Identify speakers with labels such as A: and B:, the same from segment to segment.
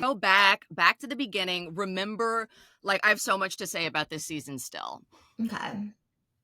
A: go back to the beginning. Remember, like, I have so much to say about this season still.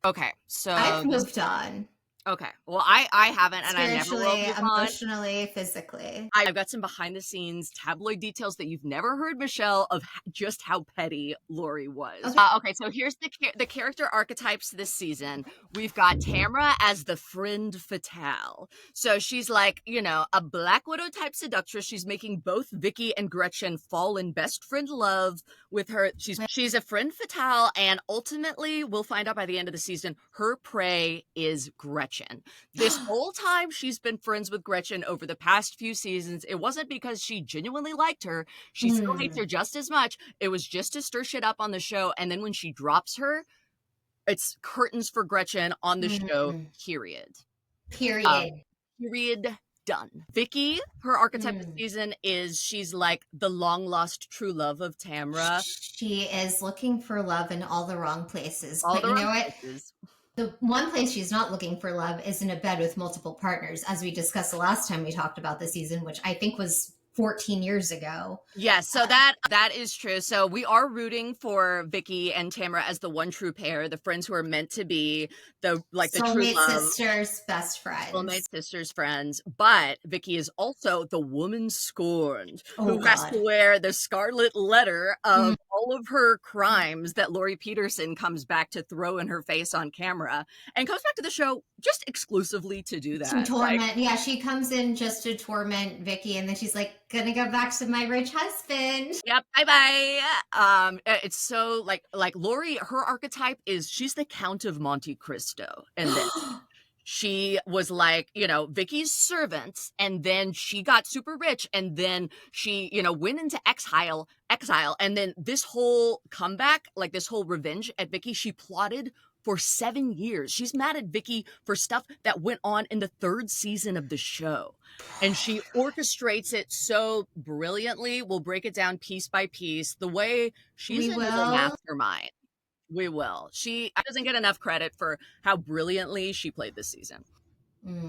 A: Okay, so
B: I've moved on.
A: Okay, well, I haven't, and I never will move on.
B: Emotionally, physically.
A: I've got some behind-the-scenes tabloid details that you've never heard, Michelle, of just how petty Lauri was. Okay, so here's the character archetypes this season. We've got Tamra as the friend fatale. So she's like, you know, a Black Widow-type seductress. She's making both Vicki and Gretchen fall in best friend love with her. She's a friend fatale, and ultimately, we'll find out by the end of the season, her prey is Gretchen. This whole time she's been friends with Gretchen over the past few seasons, it wasn't because she genuinely liked her. She still hates her just as much. It was just to stir shit up on the show. And then when she drops her, it's curtains for Gretchen on the show, period. Done. Vicki, her archetype this season is she's like the long lost true love of Tamra.
B: She is looking for love in all the wrong places. But you know what? The one place she's not looking for love is in a bed with multiple partners, as we discussed the last time we talked about the season, which I think was 14 years ago.
A: Yes, so that is true. So we are rooting for Vicki and Tamra as the one true pair, the friends who are meant to be, the true love.
B: Sisters, best friends.
A: Soulmate sisters, friends. But Vicki is also the woman scorned who has to wear the scarlet letter of all of her crimes that Lauri Peterson comes back to throw in her face on camera, and comes back to the show just exclusively to do that.
B: To torment. Yeah, she comes in just to torment Vicki, and then she's like, gonna go back to my rich husband.
A: Yep, bye-bye. It's so like Lauri, her archetype is she's the Count of Monte Cristo in this. She was like, you know, Vicki's servant, and then she got super rich, and then she, you know, went into exile, and then this whole comeback, like this whole revenge at Vicki, she plotted for 7 years. She's mad at Vicki for stuff that went on in the 3rd season of the show. And she orchestrates it so brilliantly. We'll break it down piece by piece. The way she's a mastermind. We will. She doesn't get enough credit for how brilliantly she played this season.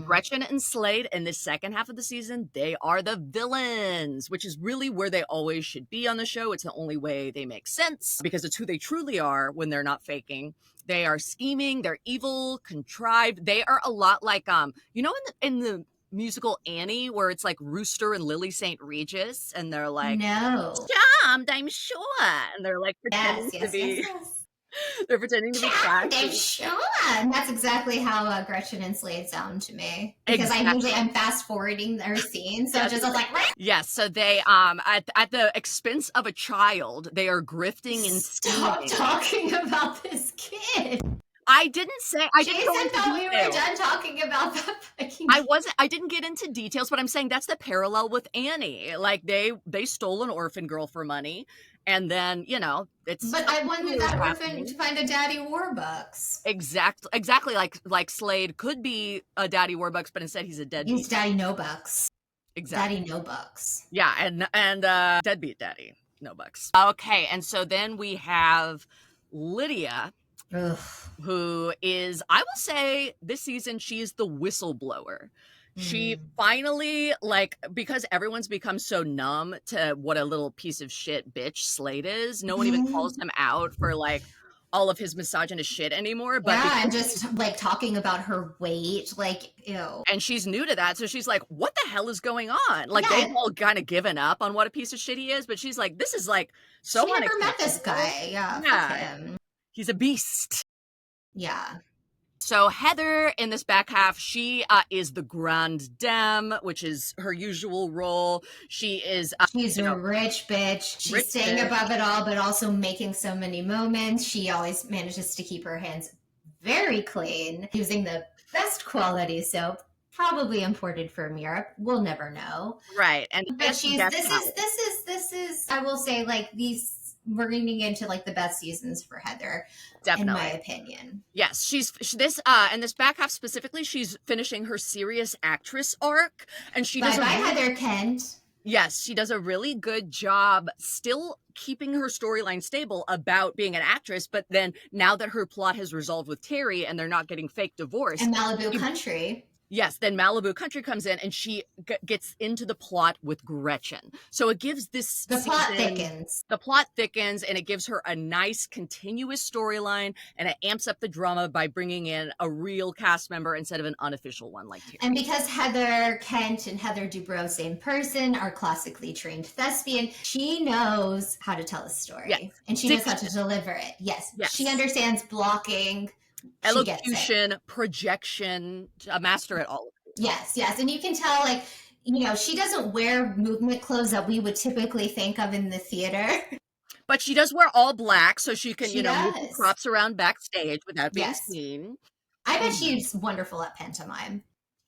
A: Gretchen and Slade in the second half of the season, they are the villains, which is really where they always should be on the show. It's the only way they make sense because it's who they truly are when they're not faking. They are scheming, they're evil, contrived. They are a lot like, you know, in the musical Annie, where it's like Rooster and Lily St. Regis, and they're like, charmed, I'm sure. And they're like pretending to be... Yes. They're pretending to be classy.
B: Sure. And that's exactly how Gretchen and Slade sound to me. Because I usually am fast forwarding their scenes. So just I was like, what?
A: Yes. So they at the expense of a child, they are grifting and
B: Stop talking about this kid.
A: I didn't say
B: Jason thought we were done talking about that.
A: I didn't get into details, but I'm saying that's the parallel with Annie. Like they stole an orphan girl for money. And then, you know, it's...
B: But I wanted that orphan to find a Daddy Warbucks.
A: Exactly. Like Slade could be a Daddy Warbucks, but instead he's a deadbeat.
B: He's Daddy No Bucks.
A: Exactly.
B: Daddy No Bucks.
A: Yeah, and deadbeat Daddy No Bucks. Okay, and so then we have Lydia, who is, I will say, this season, she is the whistleblower. She finally, like, because everyone's become so numb to what a little piece of shit bitch Slade is, no one even calls him out for, like, all of his misogynist shit anymore. But
B: and just, like, talking about her weight, like, ew.
A: And she's new to that, so she's like, what the hell is going on? Like, they've all kind of given up on what a piece of shit he is, but she's like, this is, like, so
B: unacceptable. She never met this guy. Yeah. Him.
A: He's a beast.
B: Yeah.
A: So Heather in this back half, she is the grande dame, which is her usual role. She's
B: a rich bitch. She's staying above it all, but also making so many moments. She always manages to keep her hands very clean, using the best quality soap, probably imported from Europe. We'll never know.
A: Right. And
B: but this is I will say, like, we're getting into like the best seasons for Heather, definitely, in my opinion.
A: Yes, she's this in this back half specifically, she's finishing her serious actress arc, and she does.
B: Heather Kent.
A: Yes, she does a really good job still keeping her storyline stable about being an actress, but then now that her plot has resolved with Terry and they're not getting fake divorce.
B: And Malibu Country.
A: Yes, then Malibu Country comes in and she gets into the plot with Gretchen. So it gives this
B: The plot
A: season,
B: thickens.
A: the plot thickens and it gives her a nice continuous storyline and it amps up the drama by bringing in a real cast member instead of an unofficial one like Terry.
B: And because Heather Kent and Heather Dubrow, same person, are classically trained thespian, she knows how to tell a story.
A: Yes.
B: And she knows how to deliver it. Yes. She understands blocking.
A: Elocution, projection, a master at all of it.
B: Yes. And you can tell, like, you know, she doesn't wear movement clothes that we would typically think of in the theater.
A: But she does wear all black so she can, move the props around backstage without being seen.
B: I bet she's wonderful at pantomime.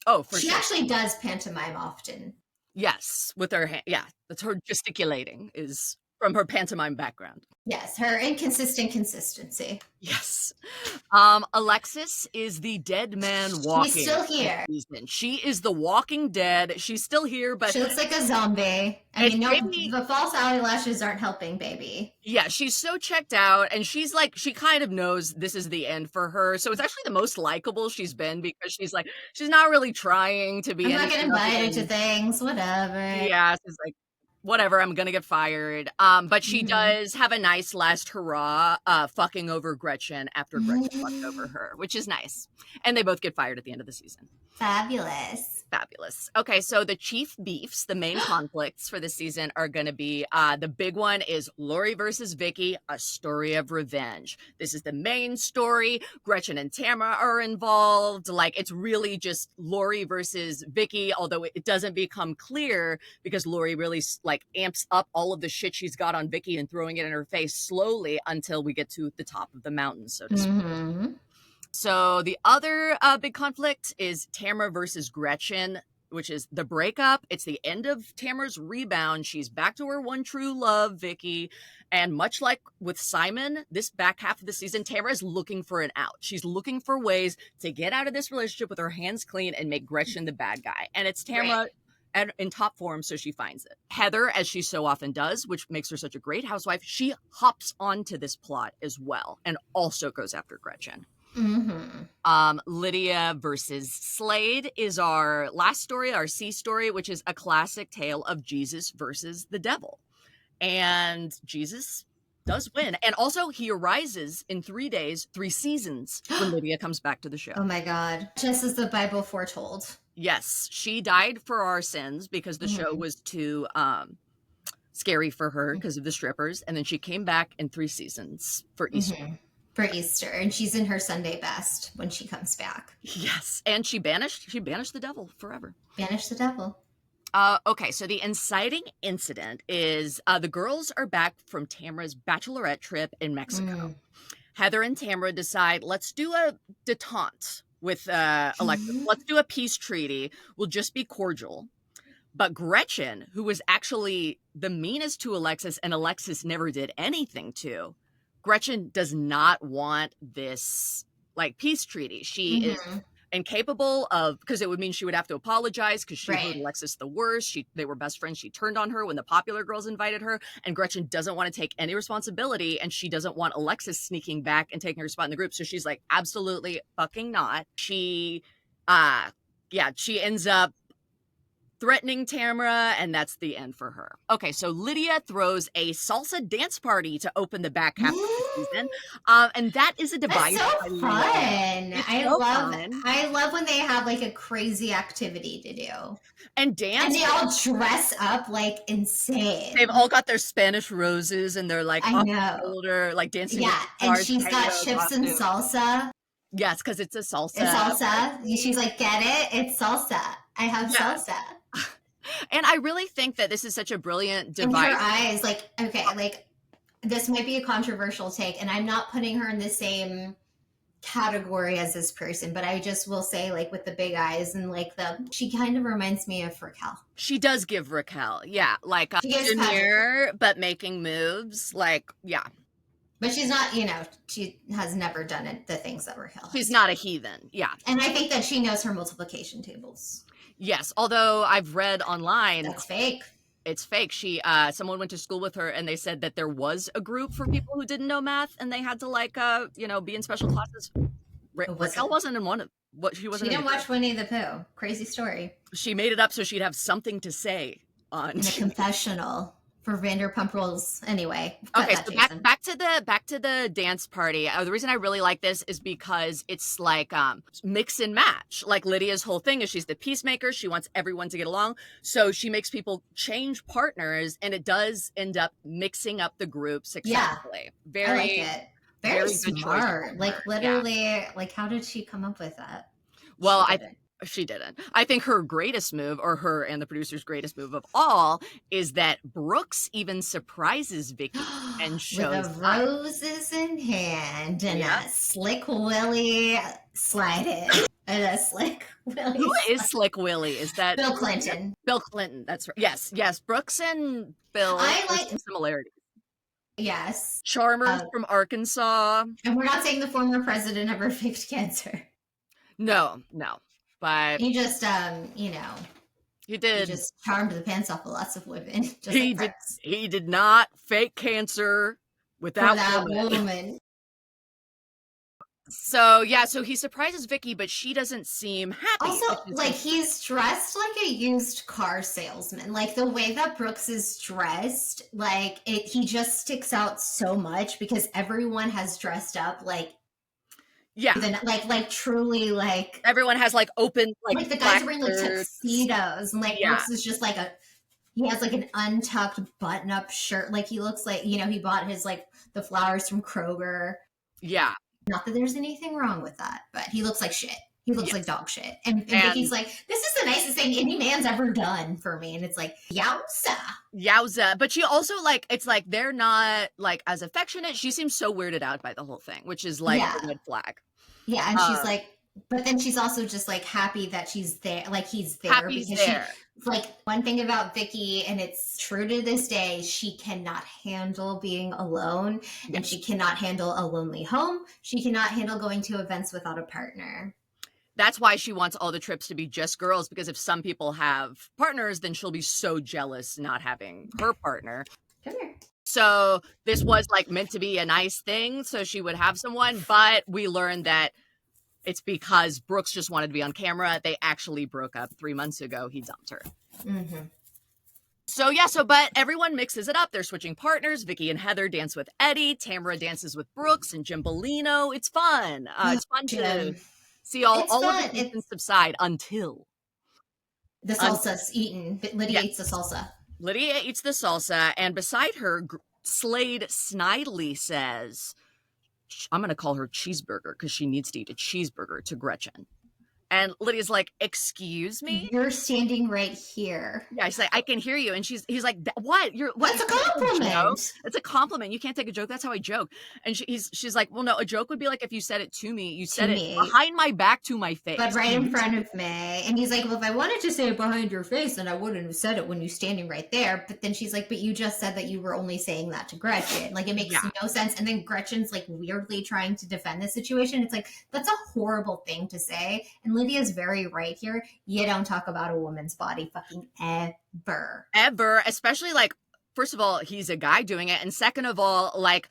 A: Oh, for
B: sure.
A: She
B: actually does pantomime often.
A: Yes, with her hand. Yeah, that's her gesticulating is from her pantomime background.
B: Yes, her inconsistent consistency.
A: Yes. Alexis is the dead man walking.
B: She's still here.
A: She is the walking dead. She's still here, but
B: she looks like a zombie. I mean, no, the false eyelashes aren't helping, baby.
A: Yeah, she's so checked out, and she's like, she kind of knows this is the end for her. So it's actually the most likable she's been because she's like, she's not really trying to be.
B: I'm not getting invited to things, whatever.
A: Yeah, she's like, whatever, I'm gonna get fired. But she does have a nice last hurrah, fucking over Gretchen after Gretchen fucked over her, which is nice. And they both get fired at the end of the season.
B: Fabulous.
A: Okay, so the chief beefs, the main conflicts for this season are going to be, the big one is Lauri versus Vicki, a story of revenge. This is the main story. Gretchen and Tamara are involved. Like, it's really just Lauri versus Vicki, although it doesn't become clear because Lauri really, like, amps up all of the shit she's got on Vicki and throwing it in her face slowly until we get to the top of the mountain, so to speak. So the other big conflict is Tamara versus Gretchen, which is the breakup. It's the end of Tamara's rebound. She's back to her one true love, Vicki. And much like with Simon, this back half of the season, Tamara is looking for an out. She's looking for ways to get out of this relationship with her hands clean and make Gretchen the bad guy. And it's Tamara in top form, so she finds it. Heather, as she so often does, which makes her such a great housewife, she hops onto this plot as well and also goes after Gretchen. Lydia versus Slade is our last story, our C story, which is a classic tale of Jesus versus the devil. And Jesus does win. And also he arises in 3 days, 3 seasons when Lydia comes back to the show.
B: Oh my God. Just as the Bible foretold.
A: Yes. She died for our sins because the show was too scary for her because of the strippers. And then she came back in 3 seasons for Easter.
B: For Easter, and she's in her Sunday best when she comes back.
A: Yes, and she banished the devil forever.
B: Banished the devil.
A: Okay, so the inciting incident is the girls are back from Tamara's bachelorette trip in Mexico. Heather and Tamara decide, let's do a detente with Alexis. Let's do a peace treaty. We'll just be cordial. But Gretchen, who was actually the meanest to Alexis and Alexis never did anything to, Gretchen does not want this, like, peace treaty. She is incapable of, because it would mean she would have to apologize because she made Alexis the worst. They were best friends. She turned on her when the popular girls invited her, and Gretchen doesn't want to take any responsibility, and she doesn't want Alexis sneaking back and taking her spot in the group. So she's like, absolutely fucking not. She ends up threatening Tamara, and that's the end for her. Okay, so Lydia throws a salsa dance party to open the back half of the season, and that is a device.
B: That's so fun. I love when they have like a crazy activity to do
A: and dance,
B: and they all dress up like insane.
A: They've all got their Spanish roses, and they're like
B: off
A: the shoulder, like dancing.
B: Yeah, and she's got chips and salsa.
A: Yes, because it's a salsa.
B: It's salsa. She's like, get it? It's salsa. I have salsa.
A: And I really think that this is such a brilliant device.
B: And her eyes, like, okay, like, this might be a controversial take, and I'm not putting her in the same category as this person, but I just will say, like, with the big eyes and, like, she kind of reminds me of Raquel.
A: She does give Raquel, yeah, like, engineer, but making moves, like, yeah.
B: But she's not, she has never done the things that Raquel has.
A: She's not a heathen, yeah.
B: And I think that she knows her multiplication tables.
A: Yes, although I've read online.
B: That's fake.
A: It's fake. Someone went to school with her and they said that there was a group for people who didn't know math and they had to be in special classes Raquel wasn't in one of what she wasn't.
B: She didn't watch Winnie the Pooh. Crazy story.
A: She made it up so she'd have something to say on
B: in a confessional for Vanderpump Rules. Anyway,
A: okay, so back to the dance party. The reason I really like this is because it's like mix and match. Like Lydia's whole thing is she's the peacemaker. She wants everyone to get along, so she makes people change partners, and it does end up mixing up the group successfully.
B: Yeah, I like it. Very smart. Like literally, like how did she come up with that?
A: Well, she didn't. I think her greatest move, or her and the producer's greatest move of all, is that Brooks even surprises Vicki and shows
B: with the roses in hand and a slick Willie sliding. And a slick Willie.
A: Who is Slick Willie? Is that
B: Bill Clinton?
A: Bill Clinton. That's right. Yes. Brooks and Bill.
B: I like
A: some similarities.
B: Yes.
A: Charmers from Arkansas.
B: And we're not saying the former president ever faked cancer.
A: No. But
B: he just,
A: he did.
B: He just charmed the pants off of lots of women.
A: He did not fake cancer with that woman. So he surprises Vicki, but she doesn't seem happy.
B: Also, like he's dressed like a used car salesman. Like the way that Brooks is dressed, like he just sticks out so much because everyone has dressed up like.
A: Yeah,
B: like truly, like
A: everyone has like open
B: like the guys are wearing like tuxedos, and like Brooks is just like he has like an untucked button-up shirt, like he looks like he bought his like the flowers from Kroger.
A: Yeah,
B: not that there's anything wrong with that, but he looks like shit. He looks like dog shit, and Vicki's like, "This is the nicest thing any man's ever done for me," and it's like, yowza.
A: But she also like it's like they're not like as affectionate. She seems so weirded out by the whole thing, which is like a red flag.
B: Yeah, and she's like, but then she's also just like happy that she's there, like he's there because she like one thing about Vicki, and it's true to this day, she cannot handle being alone, and she cannot handle a lonely home. She cannot handle going to events without a partner.
A: That's why she wants all the trips to be just girls, because if some people have partners, then she'll be so jealous not having her partner.
B: Come here.
A: So this was like meant to be a nice thing, so she would have someone, but we learned that it's because Brooks just wanted to be on camera. They actually broke up 3 months ago. He dumped her.
B: Mm-hmm.
A: But everyone mixes it up. They're switching partners. Vicki and Heather dance with Eddie. Tamara dances with Brooks and Jim Bellino. It's fun. It's fun to see all of it subside until
B: the salsa's eaten. Lydia eats the salsa.
A: Lydia eats the salsa, and beside her, Slade snidely says, I'm going to call her Cheeseburger because she needs to eat a cheeseburger to Gretchen. And Lydia's like, excuse me?
B: You're standing right here.
A: Yeah, she's like, I can hear you. And he's like, what?
B: That's a compliment.
A: It's a compliment. You can't take a joke. That's how I joke. And she's like, well, no, a joke would be like if you said it to me. You said it behind my back to my face.
B: But right in front of me. And he's like, well, if I wanted to say it behind your face, then I wouldn't have said it when you're standing right there. But then she's like, but you just said that you were only saying that to Gretchen. Like, it makes no sense. And then Gretchen's like weirdly trying to defend the situation. It's like, that's a horrible thing to say. And Lydia's very right here. You don't talk about a woman's body fucking ever.
A: Especially like, first of all, he's a guy doing it. And second of all, like,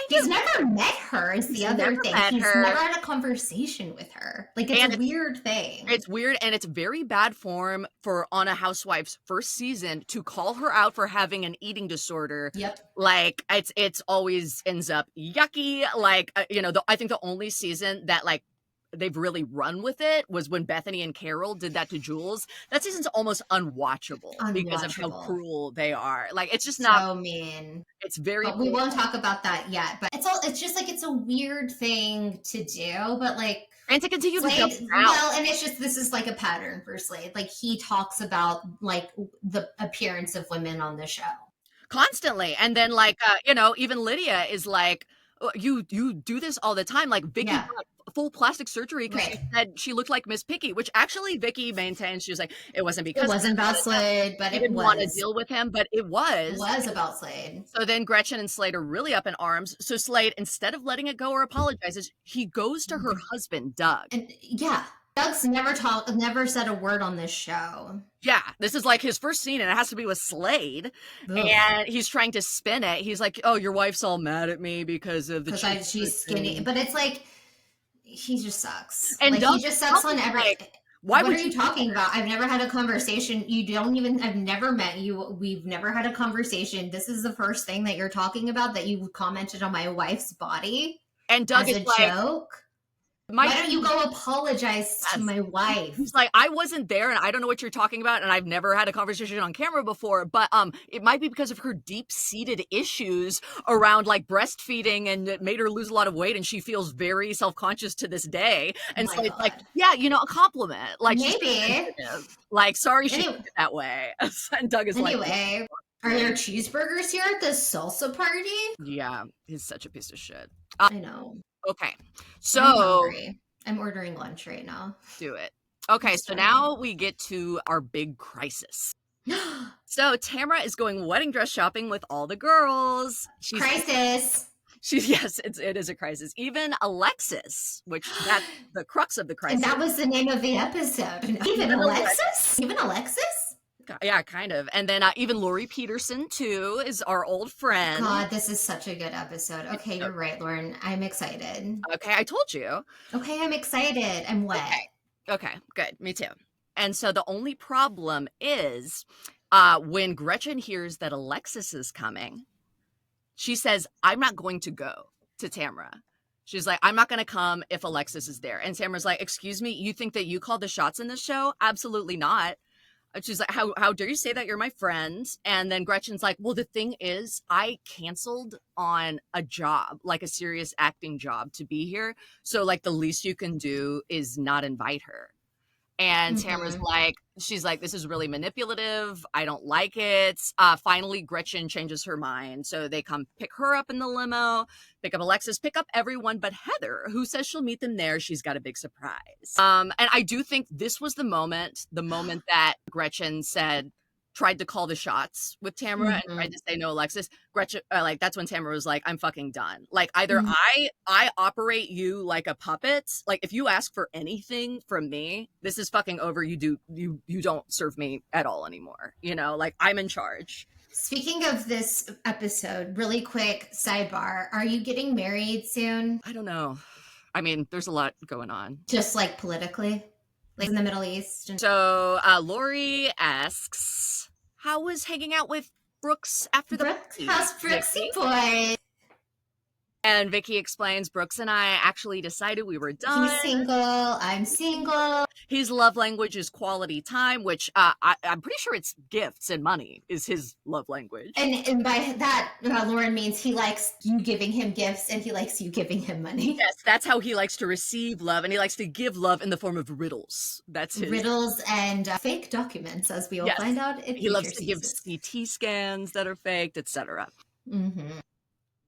B: he's never met her is the other thing. He's never had a conversation with her. Like, it's a weird thing.
A: It's weird, and it's very bad form for on a Housewives first season to call her out for having an eating disorder.
B: Yep.
A: Like, it's always ends up yucky. Like, I think the only season that like they've really run with it was when Bethany and Carol did that to Jules. That season's almost unwatchable because of how cruel they are. Like, it's just not
B: so mean.
A: It's very
B: but we won't talk about that yet. But it's just like it's a weird thing to do, but like
A: and to continue to
B: well, and it's just this is like a pattern for Slade. Like he talks about like the appearance of women on the show
A: constantly, and then like even Lydia is like, you do this all the time. Like Vicki got full plastic surgery because she said she looked like Miss Piggy, which actually Vicki maintained. She was like, it wasn't
B: about Slade, but
A: it didn't want to deal with him, but it was
B: about Slade.
A: So then Gretchen and Slade are really up in arms. So Slade, instead of letting it go or apologizes, he goes to her husband, Doug.
B: And Doug's never said a word on this show.
A: Yeah, this is like his first scene, and it has to be with Slade. Ugh. And he's trying to spin it. He's like, "Oh, your wife's all mad at me because of she's
B: skinny." But it's like, he just sucks.
A: And
B: Like,
A: Doug,
B: he just sucks
A: Doug
B: on
A: is
B: every.
A: like, why
B: What
A: would
B: are you
A: you do
B: talking
A: that?
B: about? I've never had a conversation. I've never met you. We've never had a conversation. This is the first thing that you're talking about, that you commented on my wife's body
A: And Doug
B: as
A: is
B: a
A: like,
B: joke.
A: my
B: Why don't you go apologize to
A: yes.
B: my wife?
A: He's like, I wasn't there and I don't know what you're talking about, and I've never had a conversation on camera before, but it might be because of her deep-seated issues around like breastfeeding, and it made her lose a lot of weight and she feels very self-conscious to this day. And
B: My
A: so it's like,
B: God.
A: yeah, you know, a compliment. Like, she's
B: Maybe.
A: sensitive. Like, sorry she took
B: Anyway,
A: it that way. And Doug is like,
B: anyway, are there cheeseburgers here at the salsa party?
A: yeah, he's such a piece of shit.
B: I know.
A: Okay.
B: I'm
A: So
B: hungry. I'm ordering lunch right now.
A: do it.
B: I'm
A: Okay, so
B: starving.
A: now we get to our big crisis. So Tamara is going wedding dress shopping with all the girls.
B: Crisis.
A: Yes, it is a crisis. Even Alexis, which that's the crux of the crisis.
B: And that was the name of the episode. Even Alexis? Even Alexis?
A: Yeah, kind of. And then even Lauri Peterson too is our old friend.
B: God, this is such a good episode. Okay, you're right, Lauren. I'm excited.
A: Okay, I told you.
B: Okay, I'm excited. I'm wet.
A: Okay, good. Me too. And so the only problem is when Gretchen hears that Alexis is coming, she says, I'm not going to go to Tamara. She's like, I'm not going to come if Alexis is there. And Tamara's like, excuse me, you think that you call the shots in this show? Absolutely not. And she's like, how dare you say that? You're my friend. And then Gretchen's like, well, the thing is, I canceled on a job, like a serious acting job, to be here. So like the least you can do is not invite her. And Tamara's like, she's like, this is really manipulative. I don't like it. Finally, Gretchen changes her mind. So they come pick her up in the limo, pick up Alexis, pick up everyone but Heather, who says she'll meet them there. She's got a big surprise. And I do think this was the moment that Gretchen tried to call the shots with Tamara and tried to say no, Alexis. Gretchen, like, that's when Tamara was like, I'm fucking done. Like, either I operate you like a puppet. Like, if you ask for anything from me, this is fucking over. You don't serve me at all anymore. You know, like, I'm in charge.
B: Speaking of this episode, really quick sidebar. Are you getting married soon?
A: I don't know. I mean, there's a lot going on.
B: Just like politically? Like in the Middle East?
A: So Lauri asks, how was hanging out with Brooks after the party?
B: How's Brooksy boy?
A: And Vicki explains, Brooks and I actually decided we were done.
B: He's single. I'm single.
A: His love language is quality time, which I'm pretty sure it's gifts and money is his love language.
B: And by that, Lauren means he likes you giving him gifts and he likes you giving him money.
A: Yes, that's how he likes to receive love, and he likes to give love in the form of riddles. That's his.
B: Riddles and fake documents, as we will find out.
A: He loves to give CT scans that are faked, etc.
B: Mm-hmm.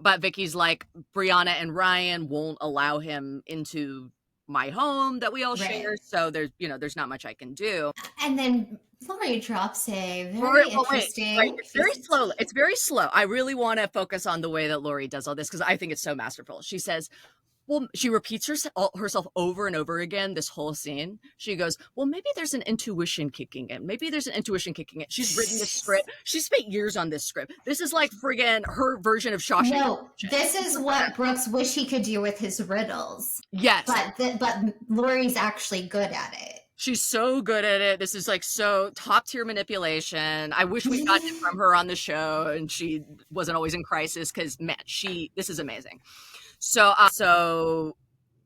A: But Vicki's like, Brianna and Ryan won't allow him into my home that we all share, so there's not much I can do.
B: And then Lauri drops a very interesting.
A: Wait, it's very slow. It's very slow. I really want to focus on the way that Lauri does all this because I think it's so masterful. She says, well, she repeats herself over and over again this whole scene. She goes, well, maybe there's an intuition kicking in. She's written this script. She spent years on this script. This is like friggin' her version of Shawshank.
B: No, this is what Brooks wish he could do with his riddles.
A: Yes.
B: But Lauri's actually good at it. She's
A: so good at it. This is like so top tier manipulation. I wish we got it from her on the show and she wasn't always in crisis because, man, this is amazing. So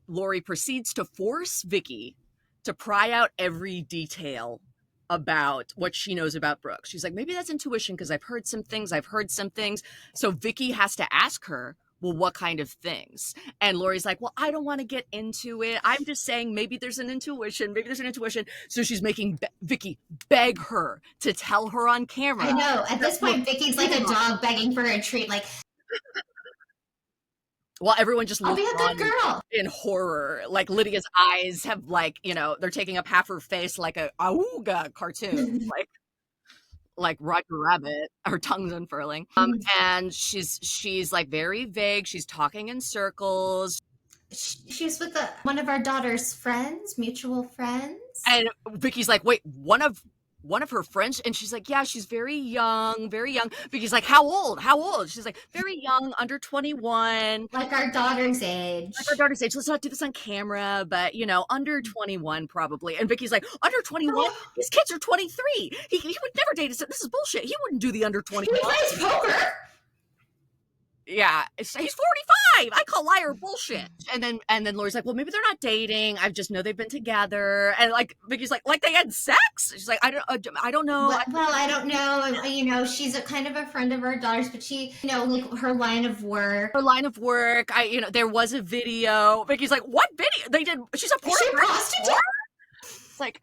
A: Lauri proceeds to force Vicki to pry out every detail about what she knows about Brooks. She's like, maybe that's intuition because I've heard some things. So Vicki has to ask her, well, what kind of things? And Lauri's like, well, I don't want to get into it. I'm just saying maybe there's an intuition. So she's making Vicki beg her to tell her on camera.
B: I know. At this point, Vicki's like a dog begging for a treat. Like,
A: well, everyone just looks
B: I'll be a good girl
A: in horror. Like Lydia's eyes have they're taking up half her face like a Auga cartoon, like Roger Rabbit. Her tongue's unfurling. And she's like very vague. She's talking in circles.
B: She's with one of our daughter's friends, mutual friends.
A: And Vicki's like, wait, one of one of her friends, and she's like, yeah, she's very young, very young. Vicky's like, how old? How old? She's like, very young, under 21.
B: Like our daughter's age.
A: Like our daughter's age. Let's not do this on camera, but under 21 probably. And Vicky's like, under 21? His kids are 23. He would never date us. This is bullshit. He wouldn't do the under 21.
B: He plays poker.
A: Yeah, he's 45. I call liar bullshit. And then Lauri's like, well, maybe they're not dating. I just know they've been together. And like Vicky's like they had sex. She's like, I don't know.
B: Well, I don't know. She's a kind of a friend of our daughter's, but she, like her line of work.
A: Her line of work. There was a video. Vicky's like, what video? They did. She's a prostitute.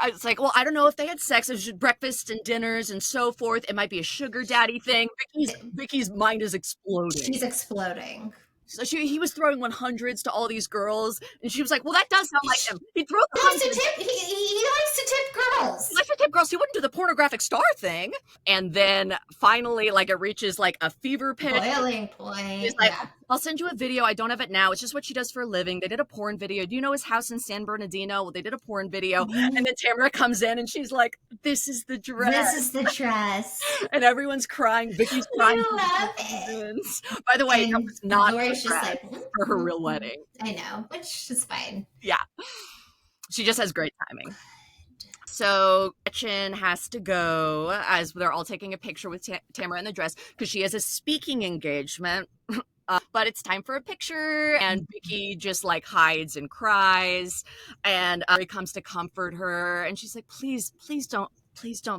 A: It's like, well, I don't know if they had sex. It was just breakfast and dinners and so forth. It might be a sugar daddy thing. Vicky's mind is exploding.
B: She's exploding.
A: So he was throwing 100s to all these girls, and she was like, well, that does sound like him. He throws
B: he likes to tip girls.
A: He likes to tip girls. He wouldn't do the pornographic star thing. And then finally, it reaches a fever pitch.
B: Boiling point.
A: He's like, I'll send you a video. I don't have it now. It's just what she does for a living. They did a porn video. Do you know his house in San Bernardino? Well, they did a porn video. Mm-hmm. And then Tamara comes in and she's like, this is the dress.
B: This is the dress.
A: And everyone's crying. Vicky's crying.
B: I love it.
A: By the way, that was not
B: Lauri's just
A: for her real wedding.
B: I know, which is fine.
A: Yeah. She just has great timing. So Gretchen has to go as they're all taking a picture with Tamara in the dress because she has a speaking engagement. But it's time for a picture, and Vicki just hides and cries, and he comes to comfort her, and she's like, please don't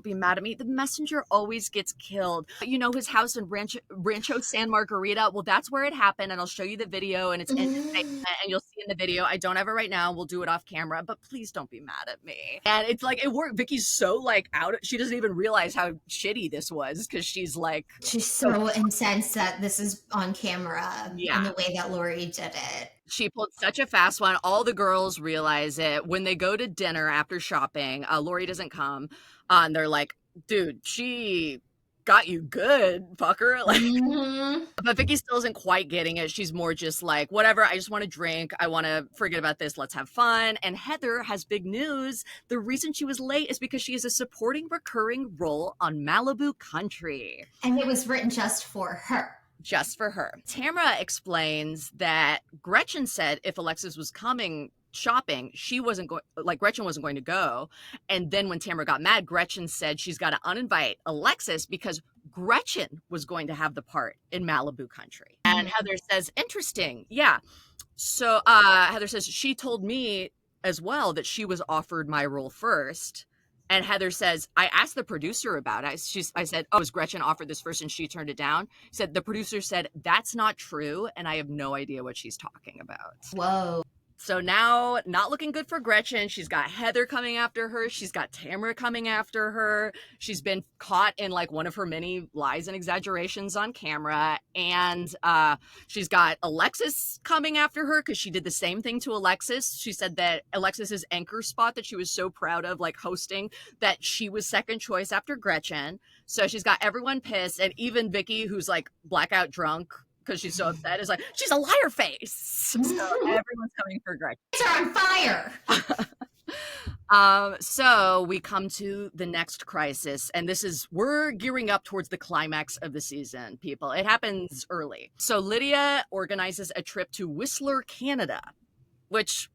A: be mad at me. The messenger always gets killed. His house in Rancho San Margarita. Well, that's where it happened, and I'll show you the video, and it's in the statement, and you'll see in the video. I don't have it right now. We'll do it off camera, but please don't be mad at me. And it's it worked. Vicky's so out. She doesn't even realize how shitty this was because she's
B: so incensed that this is on camera.
A: Yeah.
B: In the way that Lauri did it.
A: She pulled such a fast one. All the girls realize it. When they go to dinner after shopping, Lauri doesn't come. And they're like, dude, she got you good, fucker. But Vicki still isn't quite getting it. She's more just whatever. I just want to drink. I want to forget about this. Let's have fun. And Heather has big news. The reason she was late is because she has a supporting recurring role on Malibu Country.
B: And it was written just for her.
A: Just for her. Tamara explains that Gretchen said if Alexis was coming shopping, she wasn't going, Gretchen wasn't going to go. And then when Tamara got mad, Gretchen said she's got to uninvite Alexis because Gretchen was going to have the part in Malibu Country. And Heather says, interesting. Yeah. So Heather says, she told me as well that she was offered my role first. And Heather says, I asked the producer about it. I said, oh, was Gretchen offered this first and she turned it down? He said, the producer said, that's not true. And I have no idea what she's talking about.
B: Whoa.
A: So now, not looking good for Gretchen. She's got Heather coming after her. She's got Tamara coming after her. She's been caught in one of her many lies and exaggerations on camera. And she's got Alexis coming after her because she did the same thing to Alexis. She said that Alexis's anchor spot that she was so proud of, hosting, that she was second choice after Gretchen. So she's got everyone pissed. And even Vicki, who's blackout drunk, because she's so upset, is she's a liar face. So everyone's coming for Gretchen.
B: They're on fire.
A: So we come to the next crisis, and we're gearing up towards the climax of the season, people. It happens early. So Lydia organizes a trip to Whistler, Canada, which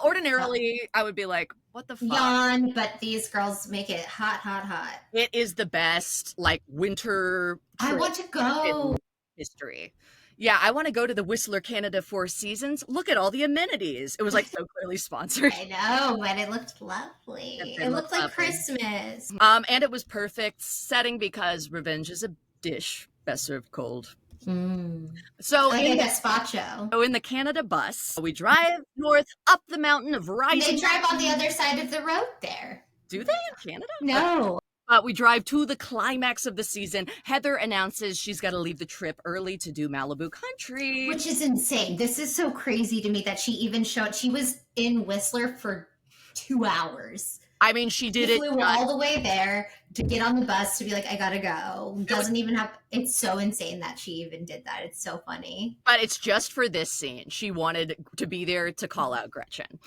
A: ordinarily I would be like, what the fuck?
B: Yawn, but these girls make it hot, hot, hot.
A: It is the best, winter trip
B: I want to go.
A: History. Yeah, I want to go to the Whistler, Canada Four Seasons. Look at all the amenities. It was so clearly sponsored.
B: I know, but it looked lovely. It looked like Christmas.
A: And it was perfect setting because revenge is a dish best served cold. So
B: like a gazpacho.
A: So in the Canada bus, we drive north up the mountain of rising.
B: They drive on the other side of the road there.
A: Do they in Canada?
B: No.
A: We drive to the climax of the season. Heather announces she's got to leave the trip early to do Malibu Country.
B: Which is insane. This is so crazy to me that she even showed. She was in Whistler for 2 hours.
A: I mean, she did it.
B: Flew all the way there to get on the bus to be like, I gotta go. Doesn't even have. It's so insane that she even did that. It's so funny.
A: But it's just for this scene. She wanted to be there to call out Gretchen.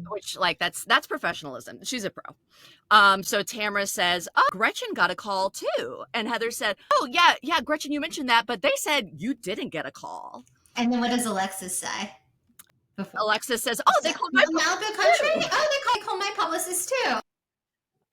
A: which like that's professionalism. She's a pro. So Tamara says, oh, Gretchen got a call too. And Heather said, oh yeah, Gretchen, you mentioned that, but they said you didn't get a call.
B: And then what does Alexis say?
A: Alexis says, oh, they called my
B: Malibu Country? Oh, they called my publicist too.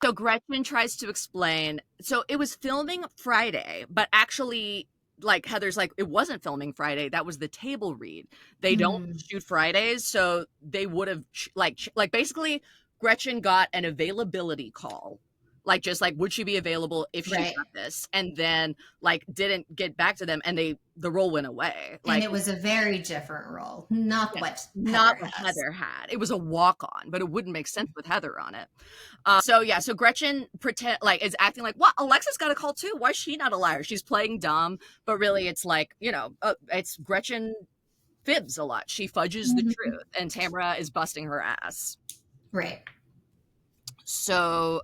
A: So Gretchen tries to explain. So it was filming Friday, but actually, like Heather's like, it wasn't filming Friday. That was the table read. They don't shoot Fridays, so they would have like basically Gretchen got an availability call. Like just like would she be available if she got this, and then like didn't get back to them, and the role went away. Like,
B: and it was a very different role, not what
A: Heather had. It was a walk on, but it wouldn't make sense with Heather on it. So Gretchen is acting like, what? Alexis got a call too. Why is she not a liar? She's playing dumb, but really it's like it's Gretchen fibs a lot. She fudges the truth, and Tamara is busting her ass.
B: Right.
A: So,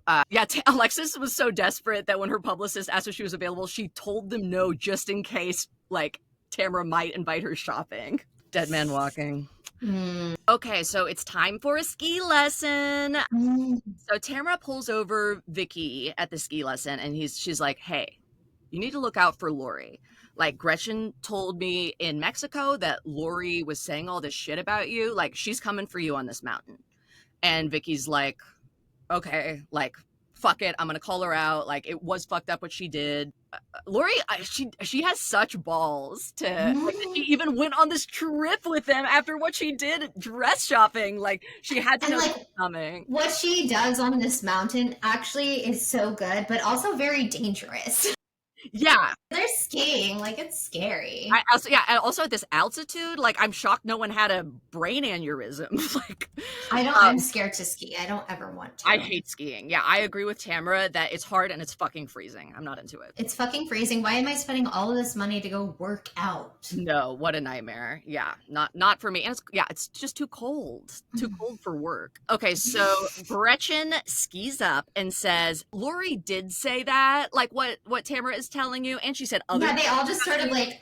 A: Alexis was so desperate that when her publicist asked if she was available, she told them no just in case, like, Tamara might invite her shopping. Dead man walking. Okay, so it's time for a ski lesson. So Tamara pulls over Vicki at the ski lesson, and she's like, hey, you need to look out for Lauri. Like, Gretchen told me in Mexico that Lauri was saying all this shit about you. Like, she's coming for you on this mountain. And Vicki's like, okay, like, fuck it, I'm gonna call her out. Like, it was fucked up what she did. Lauri, she has such balls to like, she even went on this trip with them after what she did dress shopping. Like, she had to know
B: like,
A: what's coming.
B: What she does on this mountain actually is so good, but also very dangerous.
A: Yeah,
B: they're skiing, like, it's scary.
A: And also at this altitude, like, I'm shocked no one had a brain aneurysm. Like,
B: I'm scared to ski. I don't ever want to.
A: I hate skiing. Yeah, I agree with Tamara that it's hard and it's fucking freezing. I'm not into it.
B: It's fucking freezing. Why am I spending all of this money to go work out?
A: No, what a nightmare. Yeah, not for me. And it's just too cold. Too cold for work. Okay, so Gretchen skis up and says, Lauri did say that, like what Tamara is telling you, and she said
B: they all just sort of like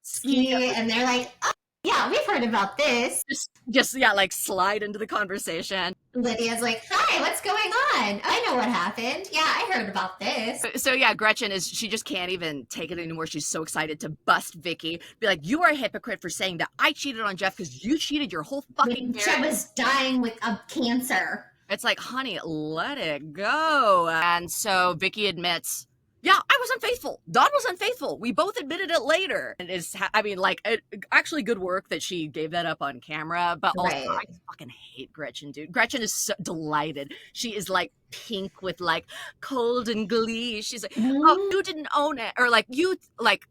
B: ski and they're like, oh, yeah, we've heard about this.
A: Just like slide into the conversation.
B: Lydia's like, hi, what's going on? I know what happened. Yeah, I heard about this.
A: So yeah, Gretchen she just can't even take it anymore. She's so excited to bust Vicki. Be like, you are a hypocrite for saying that I cheated on Jeff because you cheated your whole fucking marriage.
B: Jeff was dying of cancer.
A: It's like, honey, let it go. And so Vicki admits, yeah, I was unfaithful. Don was unfaithful. We both admitted it later. And actually good work that she gave that up on camera. But also, I fucking hate Gretchen, dude. Gretchen is so delighted. She is like pink with like cold and glee. She's like, oh, you didn't own it. Or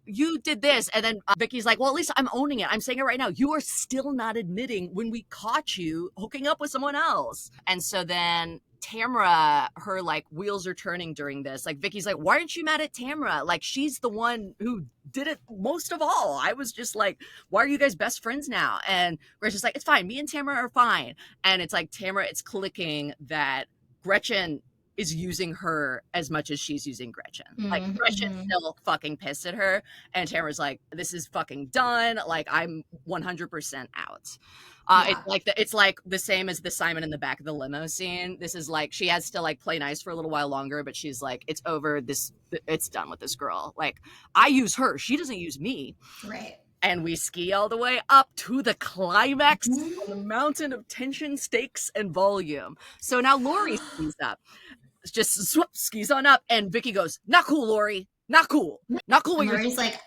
A: you did this. And then Vicki's like, well, at least I'm owning it. I'm saying it right now. You are still not admitting when we caught you hooking up with someone else. And so then Tamara, her like wheels are turning during this. Like, Vicki's like, why aren't you mad at Tamara? Like, she's the one who did it most of all. I was just like, why are you guys best friends now? And Gretchen's like, it's fine. Me and Tamara are fine. And it's like, Tamara, it's clicking that Gretchen is using her as much as she's using Gretchen. Like, Gretchen's still fucking pissed at her. And Tamara's like, this is fucking done. Like, I'm 100% out. It's like the same as the Simon in the back of the limo scene. This is like, she has to like play nice for a little while longer, but she's like, it's over. It's done with this girl. Like, I use her. She doesn't use me.
B: Right.
A: And we ski all the way up to the climax on the mountain of tension, stakes, and volume. So now Lauri skis up. Just skis on up. And Vicki goes, not cool, Lauri. Not cool. Not cool.
B: Lauri's like,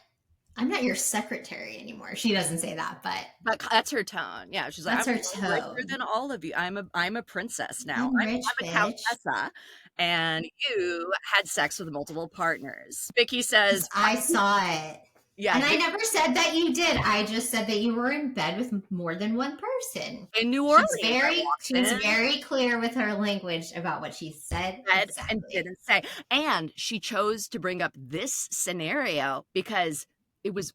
B: I'm not your secretary anymore. She doesn't say that, but
A: that's her tone. Yeah, she's like, I'm richer than all of you. I'm a princess now. I'm a countessa, and you had sex with multiple partners. Vicki says,
B: I saw it.
A: Yeah,
B: and I never said that you did. I just said that you were in bed with more than one person
A: in New Orleans.
B: She was very clear with her language about what she said
A: and didn't say. And she chose to bring up this scenario because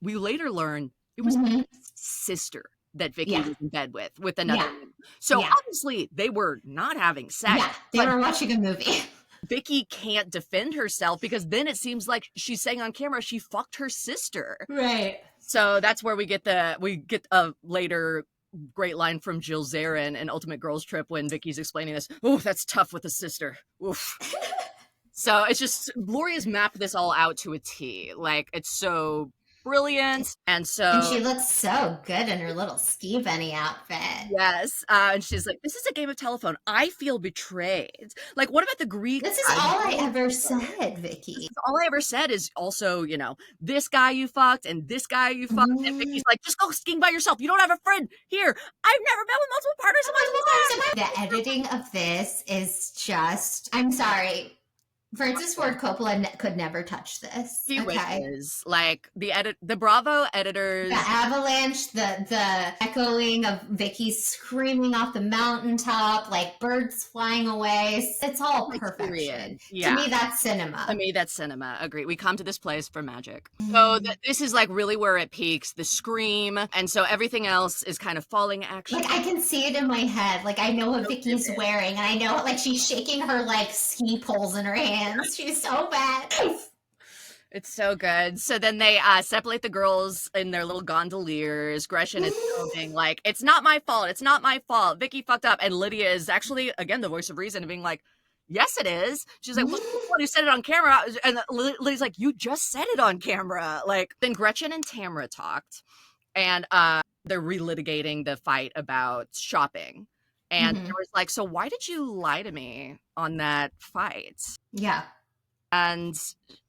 A: we later learned it was his sister that Vicki was in bed with another woman. So obviously they were not having sex.
B: Yeah, they were watching a movie.
A: Vicki can't defend herself because then it seems like she's saying on camera she fucked her sister.
B: Right.
A: So that's where we get a later great line from Jill Zarin in Ultimate Girls Trip when Vicky's explaining this. Oh, that's tough with a sister. Oof. So it's just, Lauri has mapped this all out to a T. Like, it's so brilliant. And
B: she looks so good in her little ski bunny outfit.
A: Yes. And she's like, this is a game of telephone. I feel betrayed. Like, what about the Greek?
B: This is all I ever said, Vicki.
A: All I ever said is also, you know, this guy you fucked and this guy you fucked. And Vicky's like, just go skiing by yourself. You don't have a friend here. I've never been with multiple partners in my life.
B: The editing of this is just, I'm sorry. Francis Ford Coppola could never touch this.
A: He wishes. Like the Bravo editors,
B: the avalanche, the echoing of Vicki screaming off the mountaintop, like birds flying away. It's all perfection. Yeah. To me, that's cinema.
A: Agree. We come to this place for magic. So this is like really where it peaks. The scream, and so everything else is kind of falling. Actually,
B: like I can see it in my head. Like I know what Vicki's wearing, and I know like she's shaking her like ski poles in her hand. She's so bad.
A: It's so good. So then they separate the girls in their little gondoliers. Gretchen is being like, it's not my fault. It's not my fault. Vicki fucked up. And Lydia is actually, again, the voice of reason and being like, yes, it is. She's like, well, you're the one who said it on camera. And Lydia's like, you just said it on camera. Like, then Gretchen and Tamra talked. And they're relitigating the fight about shopping. And it was like, so why did you lie to me on that fight?
B: Yeah.
A: And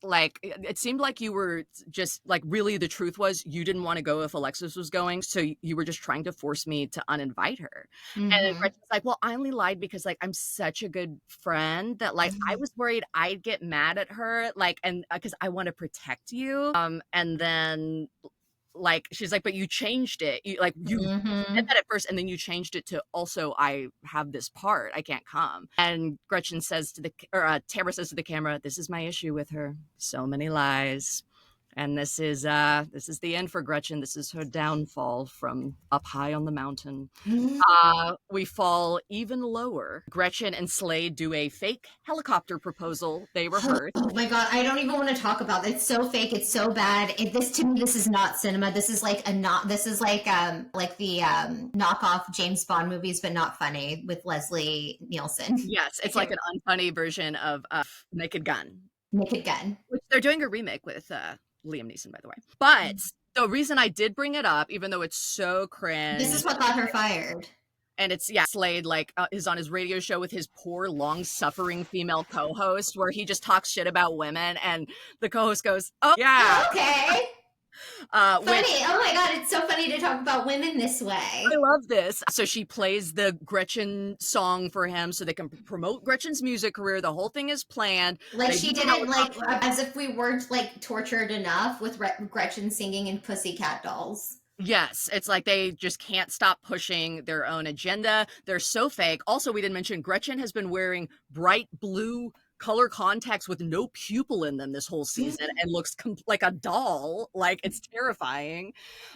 A: like, it seemed like you were just like, really the truth was you didn't want to go if Alexis was going. So you were just trying to force me to uninvite her. And Gretchen's like, well, I only lied because like, I'm such a good friend that like, I was worried I'd get mad at her. Like, and because I want to protect you. And then like she's like, but you changed it. You said that at first, and then you changed it to also I have this part. I can't come. And Gretchen says to Tamara says to the camera, "This is my issue with her. So many lies." And this is the end for Gretchen. This is her downfall from up high on the mountain. We fall even lower. Gretchen and Slade do a fake helicopter proposal they rehearsed.
B: Oh my god, I don't even want to talk about it. It's so fake. It's so bad. To me, this is not cinema. This is like the knockoff James Bond movies, but not funny with Leslie Nielsen.
A: Yes, it's like an unfunny version of Naked Gun.
B: Naked Gun,
A: which they're doing a remake with Liam Neeson, by the way. But the reason I did bring it up, even though it's so cringe,
B: this is what got her fired.
A: And it's Slade like is on his radio show with his poor, long-suffering female co-host, where he just talks shit about women, and the co-host goes, "Oh yeah,
B: okay." Funny. Oh my god, it's so funny to talk about women this way.
A: I love this. So she plays the Gretchen song for him so they can promote Gretchen's music career. The whole thing is planned.
B: Like she didn't like as if we weren't like tortured enough with Gretchen singing in Pussycat Dolls.
A: Yes, it's like they just can't stop pushing their own agenda. They're so fake. Also, we didn't mention Gretchen has been wearing bright blue color contacts with no pupil in them this whole season and looks like a doll. Like, it's terrifying.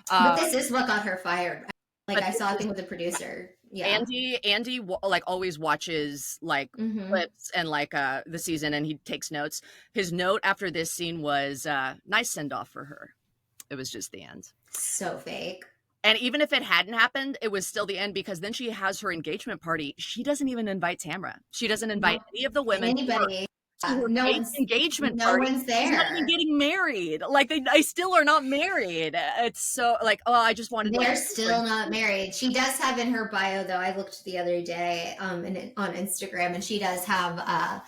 B: But this is what got her fired. Like, I saw a thing with the producer. Yeah.
A: Andy like always watches like clips and like the season, and he takes notes. His note after this scene was nice send off for her. It was just the end.
B: So fake.
A: And even if it hadn't happened, it was still the end, because then she has her engagement party. She doesn't even invite Tamra. She doesn't invite any of the women.
B: Anybody.
A: No one's engagement
B: no
A: party.
B: One's there.
A: She's not even getting married. Like they still are not married. It's so like, oh, I just wanted.
B: They're still not married. She does have in her bio, though. I looked the other day on Instagram, and she does have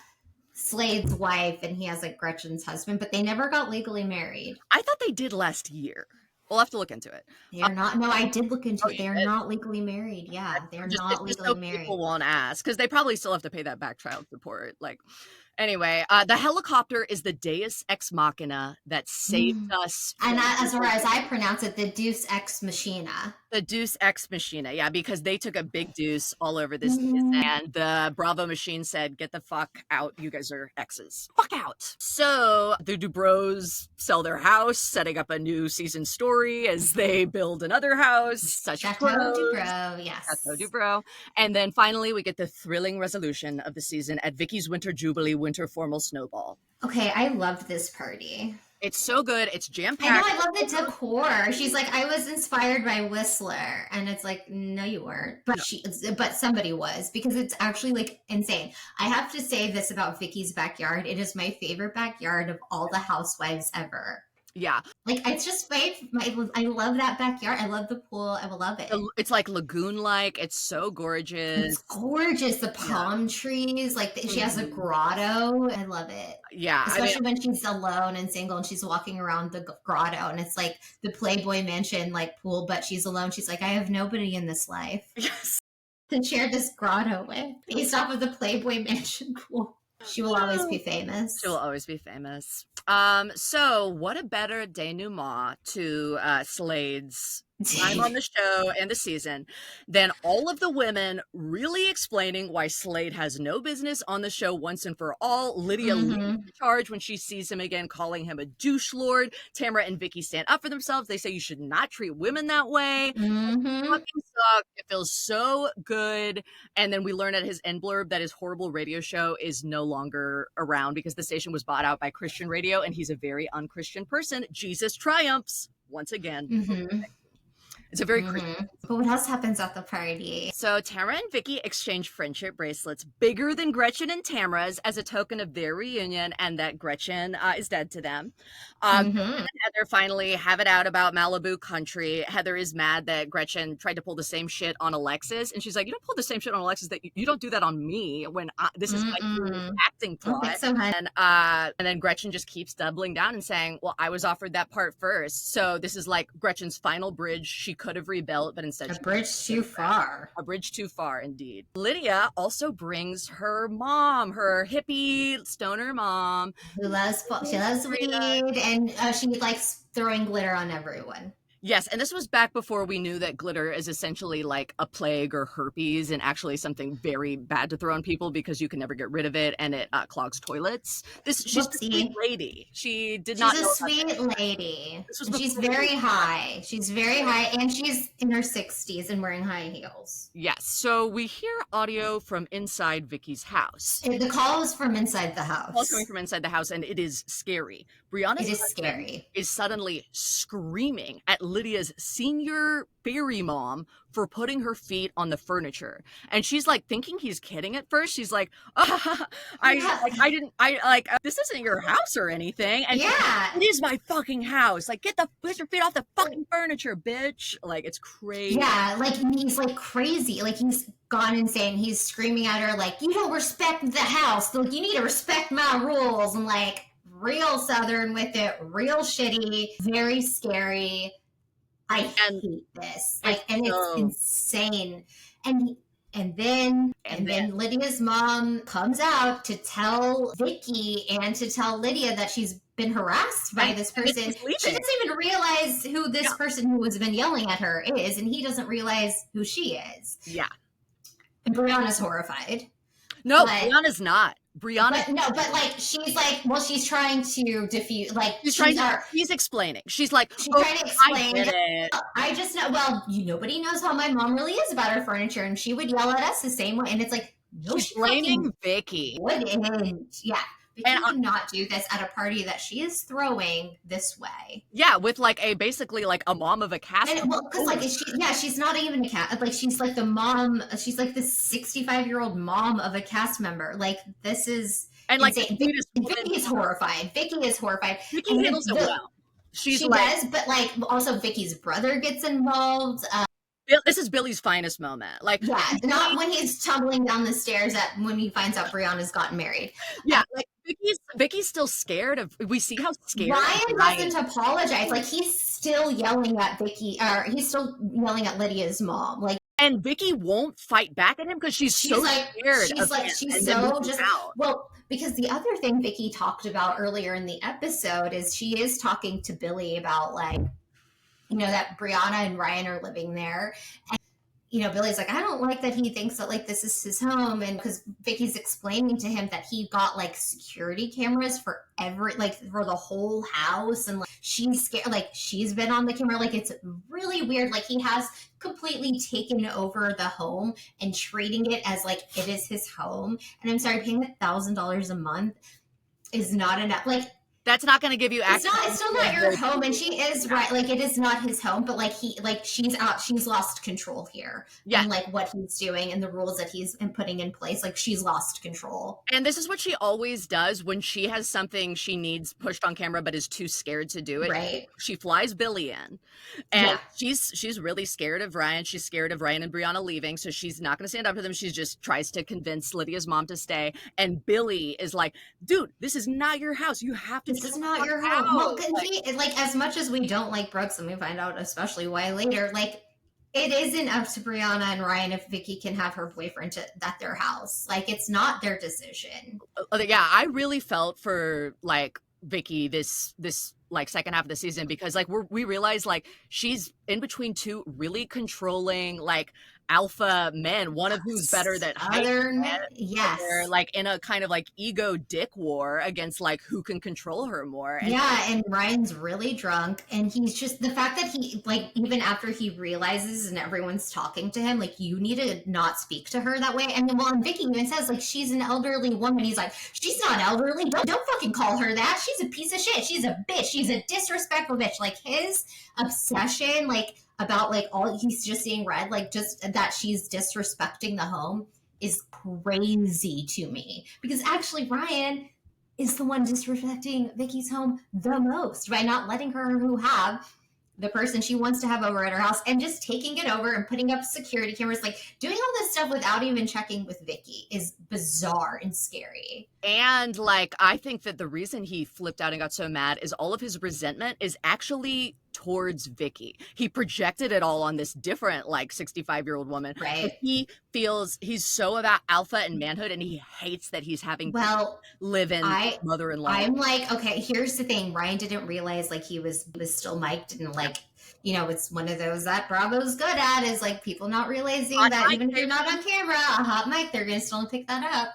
B: Slade's wife, and he has like Gretchen's husband, but they never got legally married.
A: I thought they did last year. We'll have to look into it.
B: They're not. No, I did look into it. They're not legally married. Yeah, they're not legally married.
A: People won't ask because they probably still have to pay that back child support. Like, anyway, the helicopter is the Deus Ex Machina that saved us.
B: And as far as I pronounce it, the Deus Ex Machina.
A: The Deus Ex Machina, yeah, because they took a big deuce all over this season, and the Bravo machine said, "Get the fuck out! You guys are exes. Fuck out!" So the Dubrows sell their house, setting up a new season story as they build another house.
B: Chateau Dubrow, yes.
A: Chateau Dubrow, and then finally we get the thrilling resolution of the season at Vicky's Winter Jubilee Winter Formal Snowball.
B: Okay, I loved this party.
A: It's so good. It's jam-packed.
B: I know, I love the decor. She's like, I was inspired by Whistler. And it's like, no, you weren't. But somebody was, because it's actually like insane. I have to say this about Vicki's backyard. It is my favorite backyard of all the housewives ever.
A: Yeah.
B: Like, it's just I love that backyard. I love the pool. I will love it.
A: It's like lagoon-like. It's so gorgeous.
B: It's gorgeous. The palm trees. Like, she has a grotto. I love it.
A: Yeah.
B: Especially when she's alone and single and she's walking around the grotto and it's like the Playboy Mansion, like, pool, but she's alone. She's like, I have nobody in this life
A: Yes.
B: to share this grotto with. Based off of the Playboy Mansion pool. She will always be famous.
A: She will always be famous. So what a better denouement to Slade's time on the show and the season than all of the women really explaining why Slade has no business on the show once and for all. Lydia leads the charge when she sees him again, calling him a douche lord. Tamara and Vicki stand up for themselves. They say you should not treat women that way. It fucking sucks. It feels so good. And then we learn at his end blurb that his horrible radio show is no longer around because the station was bought out by Christian radio and he's a very unchristian person. Jesus triumphs once again. It's a very Christian.
B: But what else happens at the party?
A: So Tamara and Vicki exchange friendship bracelets bigger than Gretchen and Tamara's as a token of their reunion and that Gretchen is dead to them. And Heather finally have it out about Malibu country. Heather is mad that Gretchen tried to pull the same shit on Alexis. And she's like, you don't pull the same shit on Alexis. That you don't do that on me when this is like acting plot. And then Gretchen just keeps doubling down and saying, well, I was offered that part first. So this is like Gretchen's final bridge. She could have rebuilt, but instead
B: a bridge too far.
A: A bridge too far, indeed. Lydia also brings her mom, her hippie stoner mom,
B: who loves weed, and she likes throwing glitter on everyone.
A: Yes, and this was back before we knew that glitter is essentially like a plague or herpes and actually something very bad to throw on people because you can never get rid of it and it clogs toilets. She's a sweet lady. She's
B: a sweet lady. She's very high. She's very high, and she's in her 60s and wearing high heels.
A: Yes, so we hear audio from inside Vicki's house.
B: The call is from inside the house.
A: The call is coming from inside the house, and it is scary. Brianna's
B: scary.
A: Is suddenly screaming at Lydia's senior fairy mom for putting her feet on the furniture. And she's like thinking he's kidding at first. She's like, this isn't your house or anything. And it is my fucking house. Like, put your feet off the fucking furniture, bitch. Like, it's crazy.
B: Yeah, like he's like crazy. Like he's gone insane. He's screaming at her like, you don't respect the house. Like, you need to respect my rules. And like, real Southern with it, real shitty, very scary. I hate this. Like, and it's insane. And then Lydia's mom comes out to tell Vicki and to tell Lydia that she's been harassed by this person. She doesn't even realize who this person who has been yelling at her is, and he doesn't realize who she is.
A: Yeah.
B: And Brianna's horrified.
A: No, Brianna's not. But
B: like she's like, well, she's trying to defuse, like
A: she's explaining. She's trying to
B: explain it. I just know, well, nobody knows how my mom really is about her furniture, and she would yell at us the same way, and it's like, no,
A: she's blaming Vicki.
B: Wouldn't. Yeah. Vicki would not do this at a party that she is throwing this way.
A: Yeah, with like basically a mom of a cast.
B: And because like she's not even a cast. Like she's like the mom. She's like the 65-year-old mom of a cast member. Like this is
A: like
B: Vicki is horrified. Vicki is horrified.
A: Vicki handles it well.
B: She does, but like also Vicki's brother gets involved.
A: This is Billy's finest moment. Like,
B: not when he's tumbling down the stairs when he finds out Brianna's gotten married.
A: Yeah, like Vicki's still scared of. We see how scared
B: Ryan doesn't apologize. Like he's still yelling at Vicki, or he's still yelling at Lydia's mom. Like,
A: and Vicki won't fight back at him because she's so scared.
B: Because the other thing Vicki talked about earlier in the episode is she is talking to Billy about like, that Brianna and Ryan are living there. And, Billy's like, I don't like that he thinks that like this is his home. And because Vicki's explaining to him that he got like security cameras for for the whole house. And like, she's scared, like she's been on the camera. Like, it's really weird. Like he has completely taken over the home and treating it as like it is his home. And I'm sorry, paying $1,000 a month is not enough. Like,
A: That's not going to give you access.
B: It's still not your home, and she is right. Like, it is not his home, but like she's lost control here.
A: Yeah.
B: And like what he's doing and the rules that he's putting in place, like she's lost control.
A: And this is what she always does when she has something she needs pushed on camera but is too scared to do it.
B: Right.
A: She flies Billy in, and she's really scared of Ryan. She's scared of Ryan and Brianna leaving, so she's not going to stand up to them. She just tries to convince Lydia's mom to stay. And Billy is like, "Dude, this is not your house. You have to.
B: This is not your home." Well, like as much as we don't like Brooks, and we find out especially why later, like it isn't up to Brianna and Ryan if Vicki can have her boyfriend at their house. Like, it's not their decision.
A: Yeah, I really felt for like Vicki this like second half of the season, because like we realize like she's in between two really controlling like alpha men, one of who's better than
B: other. Yes,
A: they're like in a kind of like ego dick war against like who can control her more.
B: And and Ryan's really drunk, and he's just, the fact that he, like, even after he realizes and everyone's talking to him, like, you need to not speak to her that way. And then, well, and Vicki even says, like, she's an elderly woman. He's like, she's not elderly, don't fucking call her that. She's a piece of shit, she's a bitch, she's a disrespectful bitch. Like, his obsession, like, about like all, he's just seeing red, like just that she's disrespecting the home is crazy to me, because actually Ryan is the one disrespecting Vicki's home the most by not letting her have the person she wants to have over at her house, and just taking it over and putting up security cameras, like doing all this stuff without even checking with Vicki is bizarre and scary.
A: And like, I think that the reason he flipped out and got so mad is all of his resentment is actually towards Vicki. He projected it all on this different like 65-year-old woman.
B: Right.
A: He feels he's so about alpha and manhood, and he hates that he's having to live in mother-in-law.
B: I'm like, okay, here's the thing. Ryan didn't realize like he was still mic'd, and like, you know, it's one of those that Bravo's good at, is like people not realizing that even if you're not on camera, a hot mic, they're gonna still pick that up.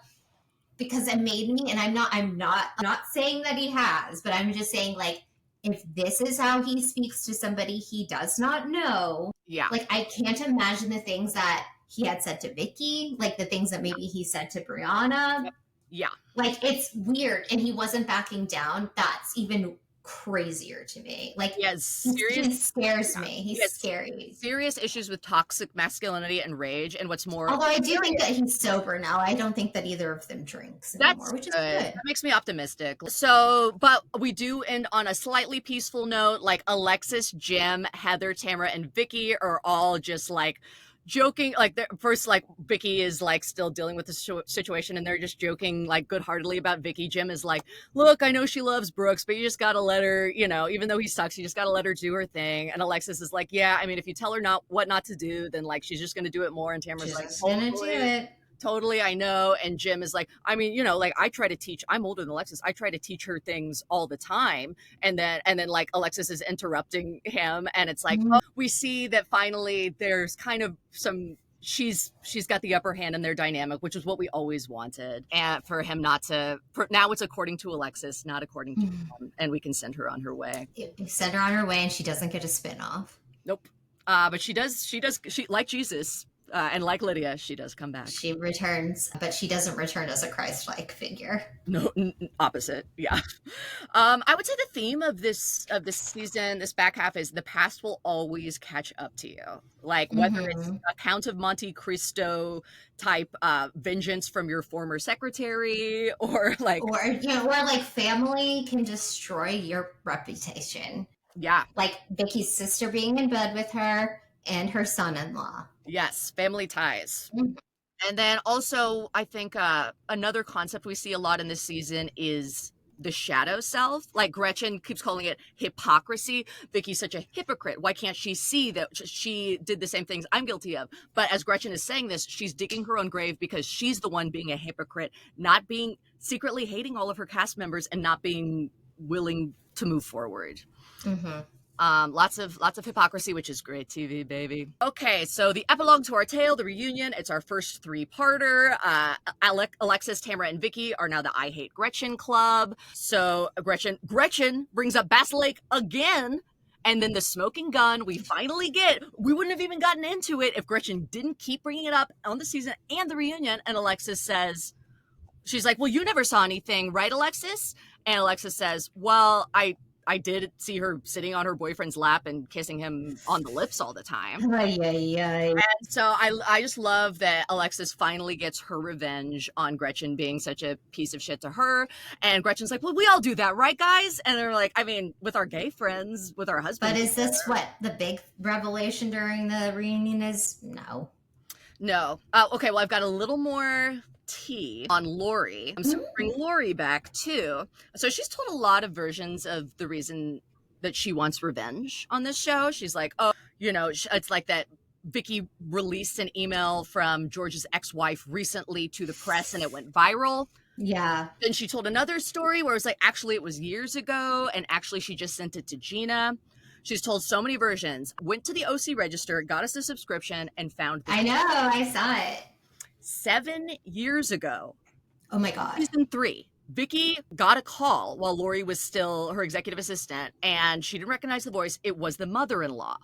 B: Because it made me, and I'm not saying that he has, but I'm just saying, like, if this is how he speaks to somebody he does not know, like, I can't imagine the things that he had said to Vicki, like the things that maybe he said to Brianna.
A: Yeah.
B: Like, it's weird, and he wasn't backing down. That's even crazier to me. Like, he scares me. He's scary.
A: Serious issues with toxic masculinity and rage, and what's more,
B: although I do think that he's sober now. I don't think that either of them drinks anymore, which is good.
A: That makes me optimistic. So, but we do end on a slightly peaceful note. Like, Alexis, Jim, Heather, Tamara, and Vicki are all just like joking. Like, first, like, Vicki is like still dealing with the situation, and they're just joking like good-heartedly about Vicki. Jim is like, look, I know she loves Brooks, but you just gotta let her, you know, even though he sucks, you just gotta let her do her thing. And Alexis is like, yeah, I mean, if you tell her what not to do, then like she's just gonna do it more. And Tamara's like,
B: gonna do it.
A: Totally, I know. And Jim is like, I mean, you know, like, I try to teach, I'm older than Alexis, I try to teach her things all the time. And then like Alexis is interrupting him, and it's like, oh, we see that finally there's kind of some, she's got the upper hand in their dynamic, which is what we always wanted. And for him not to, now it's according to Alexis, not according to him, and we can send her on her way.
B: Send her on her way, and she doesn't get a spin-off.
A: Nope. But she like Jesus. And like Lydia, she does come back.
B: She returns, but she doesn't return as a Christ-like figure.
A: No, opposite. Yeah. I would say the theme of this season, this back half, is the past will always catch up to you. Like, whether it's a Count of Monte Cristo type vengeance from your former secretary, or like,
B: family can destroy your reputation.
A: Yeah.
B: Like Vicki's sister being in bed with her, and her son-in-law.
A: Yes, family ties. And then also, I think another concept we see a lot in this season is the shadow self. Like, Gretchen keeps calling it hypocrisy. Vicki's such a hypocrite. Why can't she see that she did the same things I'm guilty of? But as Gretchen is saying this, she's digging her own grave, because she's the one being a hypocrite, not being secretly hating all of her cast members and not being willing to move forward. Lots of hypocrisy, which is great TV, baby. Okay, so the epilogue to our tale, the reunion, it's our first 3-parter. Alexis, Tamara, and Vicki are now the I Hate Gretchen Club. So Gretchen brings up Bass Lake again, and then the smoking gun we finally get. We wouldn't have even gotten into it if Gretchen didn't keep bringing it up on the season and the reunion. And Alexis says, she's like, well, you never saw anything, right, Alexis? And Alexis says, well, I did see her sitting on her boyfriend's lap and kissing him on the lips all the time.
B: Ay, ay, ay.
A: And so I just love that Alexis finally gets her revenge on Gretchen being such a piece of shit to her. And Gretchen's like, well, we all do that, right, guys? And they're like, I mean, with our gay friends, with our husbands.
B: But is this what the big revelation during the reunion is? No.
A: No. Okay, well, I've got a little more tea on Lauri. I'm going to bring Lauri back, too. So she's told a lot of versions of the reason that she wants revenge on this show. She's like, oh, you know, it's like that Vicki released an email from George's ex-wife recently to the press and it went viral.
B: Yeah.
A: Then she told another story where it's like, actually, it was years ago, and actually she just sent it to Gina. She's told so many versions. Went to the OC Register, got us a subscription, and found this.
B: I know, I saw it.
A: 7 years ago.
B: Oh my God.
A: Season 3. Vicki got a call while Lauri was still her executive assistant, and she didn't recognize the voice. It was the mother-in-law,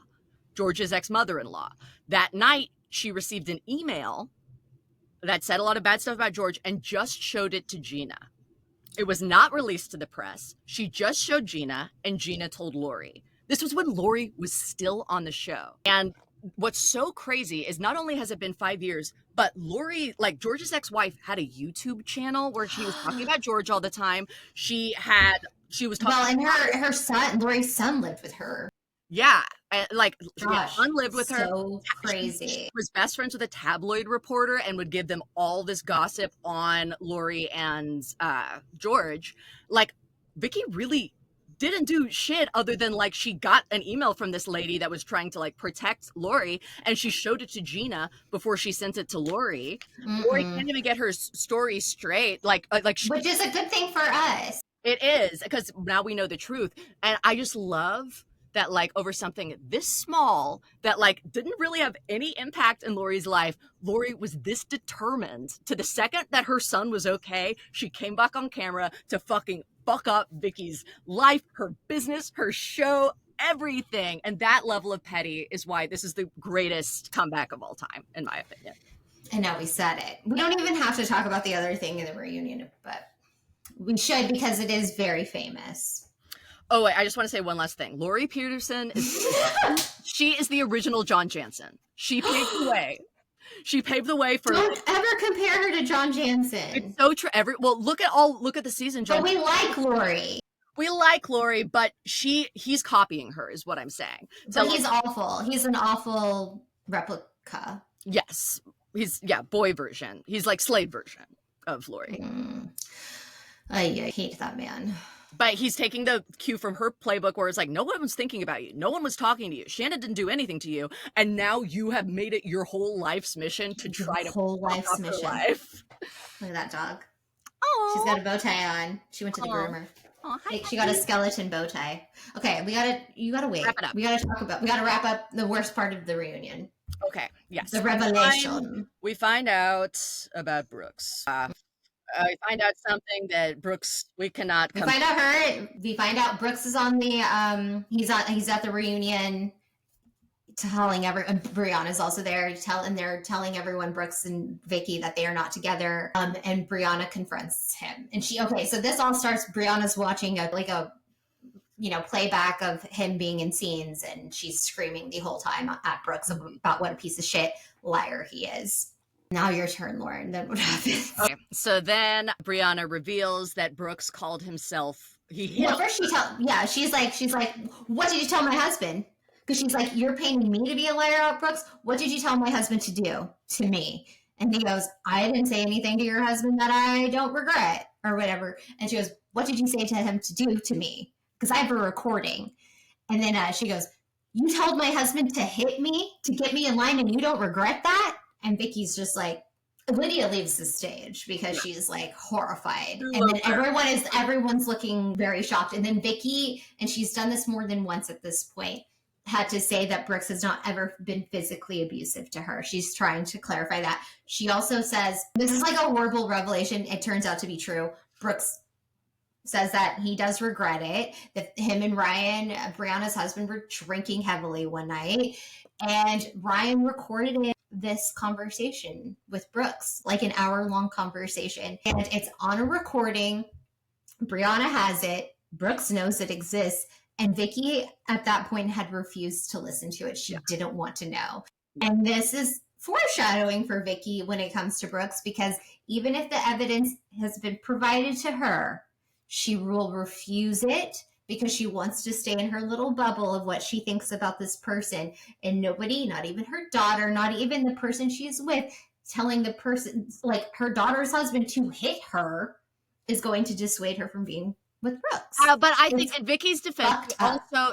A: George's ex-mother-in-law. That night, she received an email that said a lot of bad stuff about George and just showed it to Gina. It was not released to the press. She just showed Gina, and Gina told Lauri. This was when Lauri was still on the show. And what's so crazy is not only has it been 5 years, but Lauri, like George's ex-wife, had a YouTube channel where she was talking about George all the time. She was talking.
B: Well, and her son, Lauri's son, lived with her.
A: Yeah, like
B: Gosh,
A: son lived with her.
B: So crazy.
A: She was best friends with a tabloid reporter and would give them all this gossip on Lauri and George. Like Vicki really didn't do shit other than like she got an email from this lady that was trying to like protect Lauri, and she showed it to Gina before she sent it to Lauri. Lauri can't even get her story straight, like
B: which is a good thing for us.
A: It is, because now we know the truth. And I just love that, like, over something this small that like didn't really have any impact in Lauri's life, Lauri was this determined to the second that her son was okay, she came back on camera to fucking fuck up Vicki's life, her business, her show, everything. And that level of petty is why this is the greatest comeback of all time, in my opinion.
B: And now we said it. We don't even have to talk about the other thing in the reunion, but we should, because it is very famous.
A: Oh, wait, I just want to say one last thing. Lauri Peterson she is the original John Jansen. She paved the way. She paved the way for.
B: Don't ever compare her to John Jansen.
A: It's so true. Look at the season, John.
B: But we like Lauri.
A: We like Lauri, but he's copying her, is what I'm saying.
B: So he's awful. He's an awful replica.
A: Yes, he's boy version. He's like Slade version of Lauri.
B: I hate that man.
A: But he's taking the cue from her playbook where it's like, no one was thinking about you. No one was talking to you. Shannon didn't do anything to you. And now you have made it your whole life's mission to try to
B: whole life's mission.
A: Life.
B: Look at that dog.
A: Oh,
B: she's got a bow tie on. She went to the groomer. Oh, she got a skeleton bow tie. Okay, you gotta wait.
A: Wrap it up.
B: We gotta wrap up the worst part of the reunion.
A: Okay, yes.
B: The revelation.
A: We find out about Brooks. We find out something that Brooks we find
B: out Brooks is on the he's at the reunion telling Brianna's also there and they're telling everyone, Brooks and Vicki, that they are not together, and Brianna confronts him, and so this all starts. Brianna's watching a playback of him being in scenes, and she's screaming the whole time at Brooks about what a piece of shit liar he is. Now your turn, Lauren. Then what happens?
A: Okay. So then Brianna reveals that Brooks called himself.
B: First she's like, what did you tell my husband? Because she's like, you're painting me to be a liar, Brooks. What did you tell my husband to do to me? And he goes, I didn't say anything to your husband that I don't regret or whatever. And she goes, what did you say to him to do to me? Because I have a recording. And then she goes, you told my husband to hit me to get me in line, and you don't regret that? And Vicki's just like, Lydia leaves the stage because she's like horrified. And then everyone's looking very shocked. And then Vicki, and she's done this more than once at this point, had to say that Brooks has not ever been physically abusive to her. She's trying to clarify that. She also says, this is like a horrible revelation. It turns out to be true. Brooks says that he does regret it, that him and Ryan, Brianna's husband, were drinking heavily one night. And Ryan recorded this conversation with Brooks, like an hour-long conversation. And it's on a recording. Brianna has it. Brooks knows it exists. And Vicki, at that point, had refused to listen to it. She didn't want to know. And this is foreshadowing for Vicki when it comes to Brooks, because even if the evidence has been provided to her, she will refuse it because she wants to stay in her little bubble of what she thinks about this person. And nobody, not even her daughter, not even the person she's with, telling the person, like her daughter's husband, to hit her is going to dissuade her from being with Brooks.
A: But I think in Vicki's defense,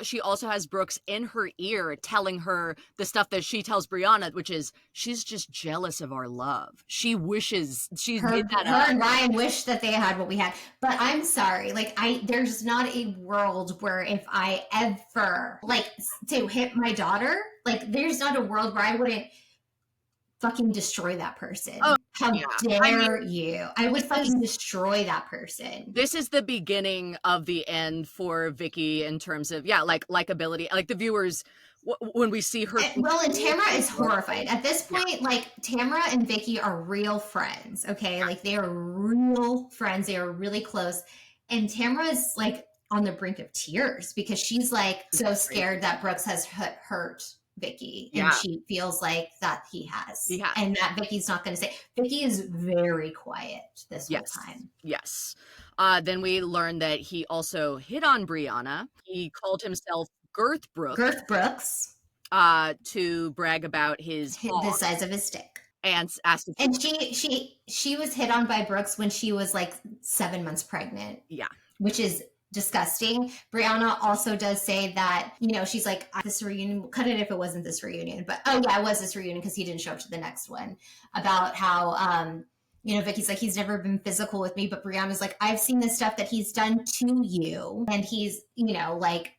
A: she also has Brooks in her ear telling her the stuff that she tells Brianna, which is she's just jealous of our love. She wishes she's
B: her and Ryan wish that they had what we had. But I'm sorry, like there's not a world where if I ever like to hit my daughter, like there's not a world where I wouldn't fucking destroy that person. Oh, how dare you? I would fucking destroy that person.
A: This is the beginning of the end for Vicki in terms of like likability, like the viewers when we see her.
B: And Tamara is horrified at this point. Like Tamara and Vicki are real friends. Okay, like they are real friends. They are really close, and Tamara is like on the brink of tears because she's like so scared that Brooks has hurt Vicki, and she feels like that he has, and that Vicki's not going to say. Vicki is very quiet this whole time.
A: Yes. Then we learned that he also hit on Brianna. He called himself Girth Brooks.
B: Girth Brooks.
A: To brag about the
B: size of his stick.
A: And asked if
B: and she was hit on by Brooks when she was like 7 months pregnant.
A: Yeah.
B: Which is disgusting. Brianna also does say that, she's like, this reunion, cut it if it wasn't this reunion, but it was this reunion because he didn't show up to the next one, about how, Vicki's like, he's never been physical with me, but Brianna's like, I've seen the stuff that he's done to you. And he's, like,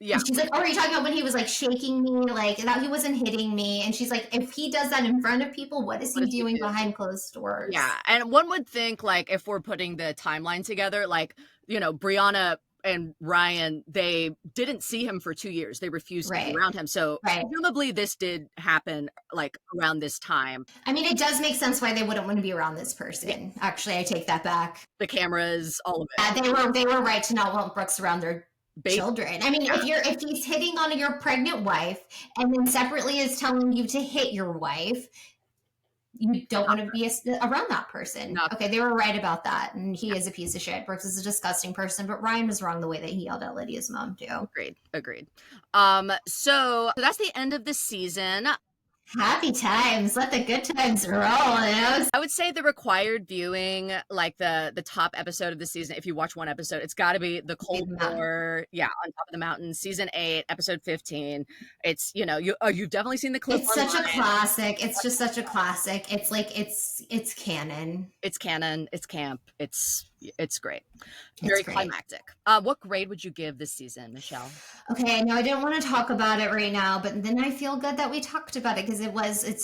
B: she's like, oh, are you talking about when he was like shaking me? Like that he wasn't hitting me. And she's like, if he does that in front of people, what is he doing behind closed doors?
A: Yeah. And one would think, like, if we're putting the timeline together, like, Brianna and Ryan, they didn't see him for 2 years. They refused to be around him. So presumably this did happen like around this time.
B: I mean, it does make sense why they wouldn't want to be around this person. Actually, I take that back.
A: The cameras, all of it.
B: Yeah, they were right to not want Brooks around their children. I mean, if he's hitting on your pregnant wife and then separately is telling you to hit your wife, you don't want to be around that person. Okay, they were right about that. And he is a piece of shit. Brooks is a disgusting person, but Ryan was wrong the way that he yelled at Lydia's mom too.
A: Agreed. So that's the end of the season.
B: Happy times. Let the good times roll. I
A: would say the required viewing, like the top episode of the season, if you watch one episode, it's got to be the Cold War. Yeah, on top of the mountain, season 8, episode 15. It's you've definitely seen the clip.
B: It's such a classic. It's just such a classic. It's like it's canon.
A: It's canon. It's camp. It's great. Very climactic. What grade would you give this season, Michelle?
B: Okay, no, I didn't want to talk about it right now, but then I feel good that we talked about it because it's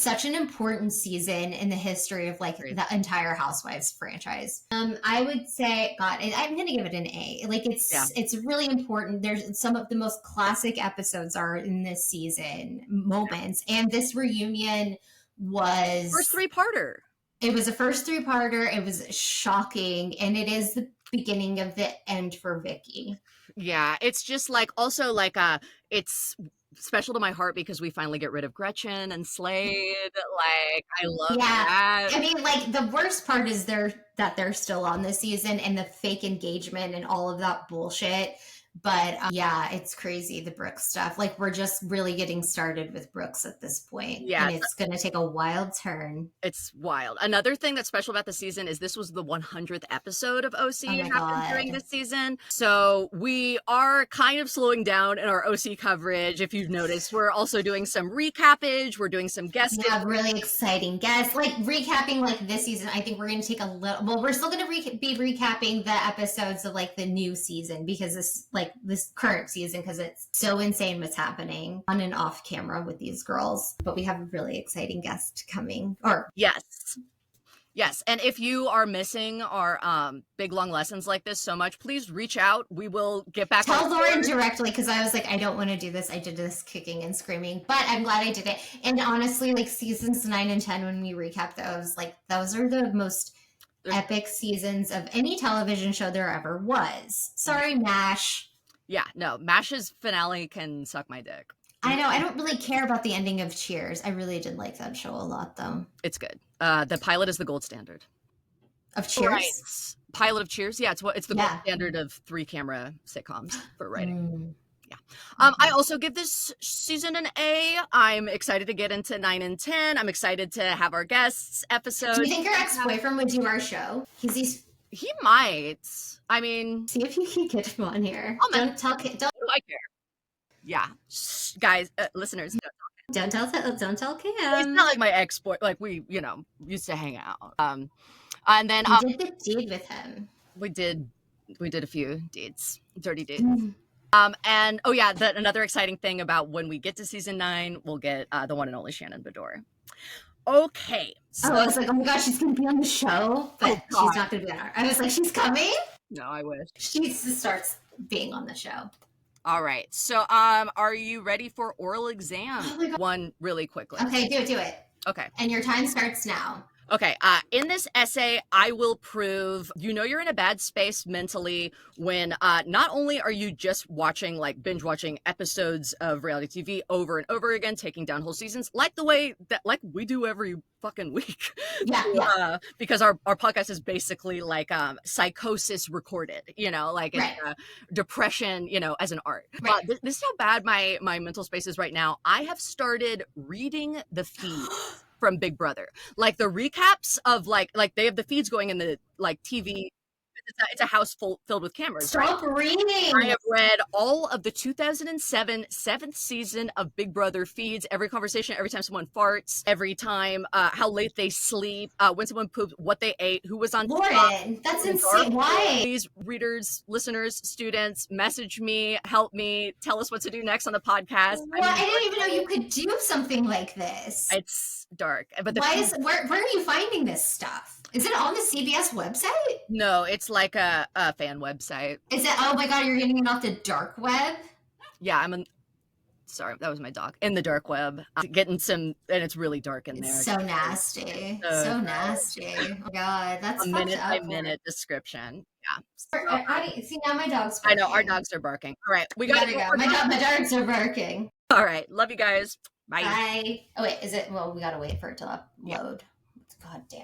B: such an important season in the history of like the entire Housewives franchise. I would say, God, I'm going to give it an A. Like it's really important. There's some of the most classic episodes are in this season, moments, and this reunion was
A: first 3-parter.
B: It was a first 3-parter. It was shocking. And it is the beginning of the end for Vicki.
A: Yeah. It's just like, also like, it's special to my heart because we finally get rid of Gretchen and Slade. Like, I love that.
B: I mean, like, the worst part is that they're still on this season and the fake engagement and all of that bullshit. But it's crazy, the Brooks stuff. Like, we're just really getting started with Brooks at this point. Yeah. And it's going to take a wild turn.
A: It's wild. Another thing that's special about the season is this was the 100th episode of OC happened during this season. So we are kind of slowing down in our OC coverage. If you've noticed, we're also doing some recappage. We're doing some guests.
B: We have really exciting guests. Like, recapping, like, this season, I think we're going to take a little... Well, we're still going to be recapping the episodes of, like, the new season because this current season, because it's so insane what's happening on and off camera with these girls. But we have a really exciting guest coming.
A: Yes. Yes, and if you are missing our big long lessons like this so much, please reach out. We will get back.
B: Tell Lauren directly, because I was like, I don't want to do this. I did this kicking and screaming, but I'm glad I did it. And honestly, like seasons 9 and 10, when we recap those, like those are the most epic seasons of any television show there ever was. Sorry, MASH.
A: Yeah, no, MASH's finale can suck my dick.
B: I know. I don't really care about the ending of Cheers. I really did like that show a lot, though.
A: It's good. The pilot is the gold standard.
B: Of Cheers?
A: Right. Pilot of Cheers? Yeah, it's the gold standard of 3-camera sitcoms for writing. Yeah. I also give this season an A. I'm excited to get into 9 and 10. I'm excited to have our guests episode.
B: Do you think your ex-boyfriend would do our show?
A: He might. I mean...
B: See if you can get him on here. Don't tell Kim.
A: Don't I care. Yeah. Shh, guys, listeners,
B: don't tell Kim.
A: He's not like my ex-boy. Like, we, used to hang out. And then...
B: You did the deed with him.
A: We did a few deeds. Dirty deeds. And another exciting thing about when we get to season 9, we'll get the one and only Shannon Bedore. Okay.
B: So I was like, oh my gosh, she's gonna be on the show, but she's not gonna be on our. I was like, she's coming?
A: No, I wish.
B: She starts being on the show.
A: All right. So are you ready for oral exam? One really quickly.
B: Okay, do it.
A: Okay.
B: And your time starts now.
A: Okay, in this essay, I will prove you're in a bad space mentally when not only are you just binge watching episodes of reality TV over and over again, taking down whole seasons, like we do every fucking week.
B: Yeah.
A: Because our podcast is basically like psychosis recorded, depression, as an art.
B: Right.
A: This is how bad my mental space is right now. I have started reading the feed. From Big Brother, like the recaps of like they have the feeds going in the TV. It's a house filled with cameras.
B: Stop reading.
A: I have read all of the 2007 7th season of Big Brother feeds. Every conversation, every time someone farts, every time how late they sleep, when someone poops, what they ate, who was on
B: Lauren,
A: top.
B: That's insane. Why?
A: Please, readers, listeners, students, message me, help me, tell us what to do next on the podcast.
B: Well, I didn't even know you could do something like this.
A: It's dark. But
B: where are you finding this stuff? Is it on the CBS website?
A: No, it's like a fan website.
B: Is it? Oh my god, you're getting it off the dark web?
A: Yeah, sorry, that was my dog. In the dark web. I'm getting some, and it's really dark in there.
B: It's so nasty. So nasty. Oh god, that's
A: a minute by minute description. Yeah.
B: See, now my dog's barking.
A: I know, our dogs are barking. All right, we gotta go.
B: My dogs are barking.
A: All right, love you guys. Bye.
B: Bye. Oh wait, is it? Well, we gotta wait for it to upload. God damn.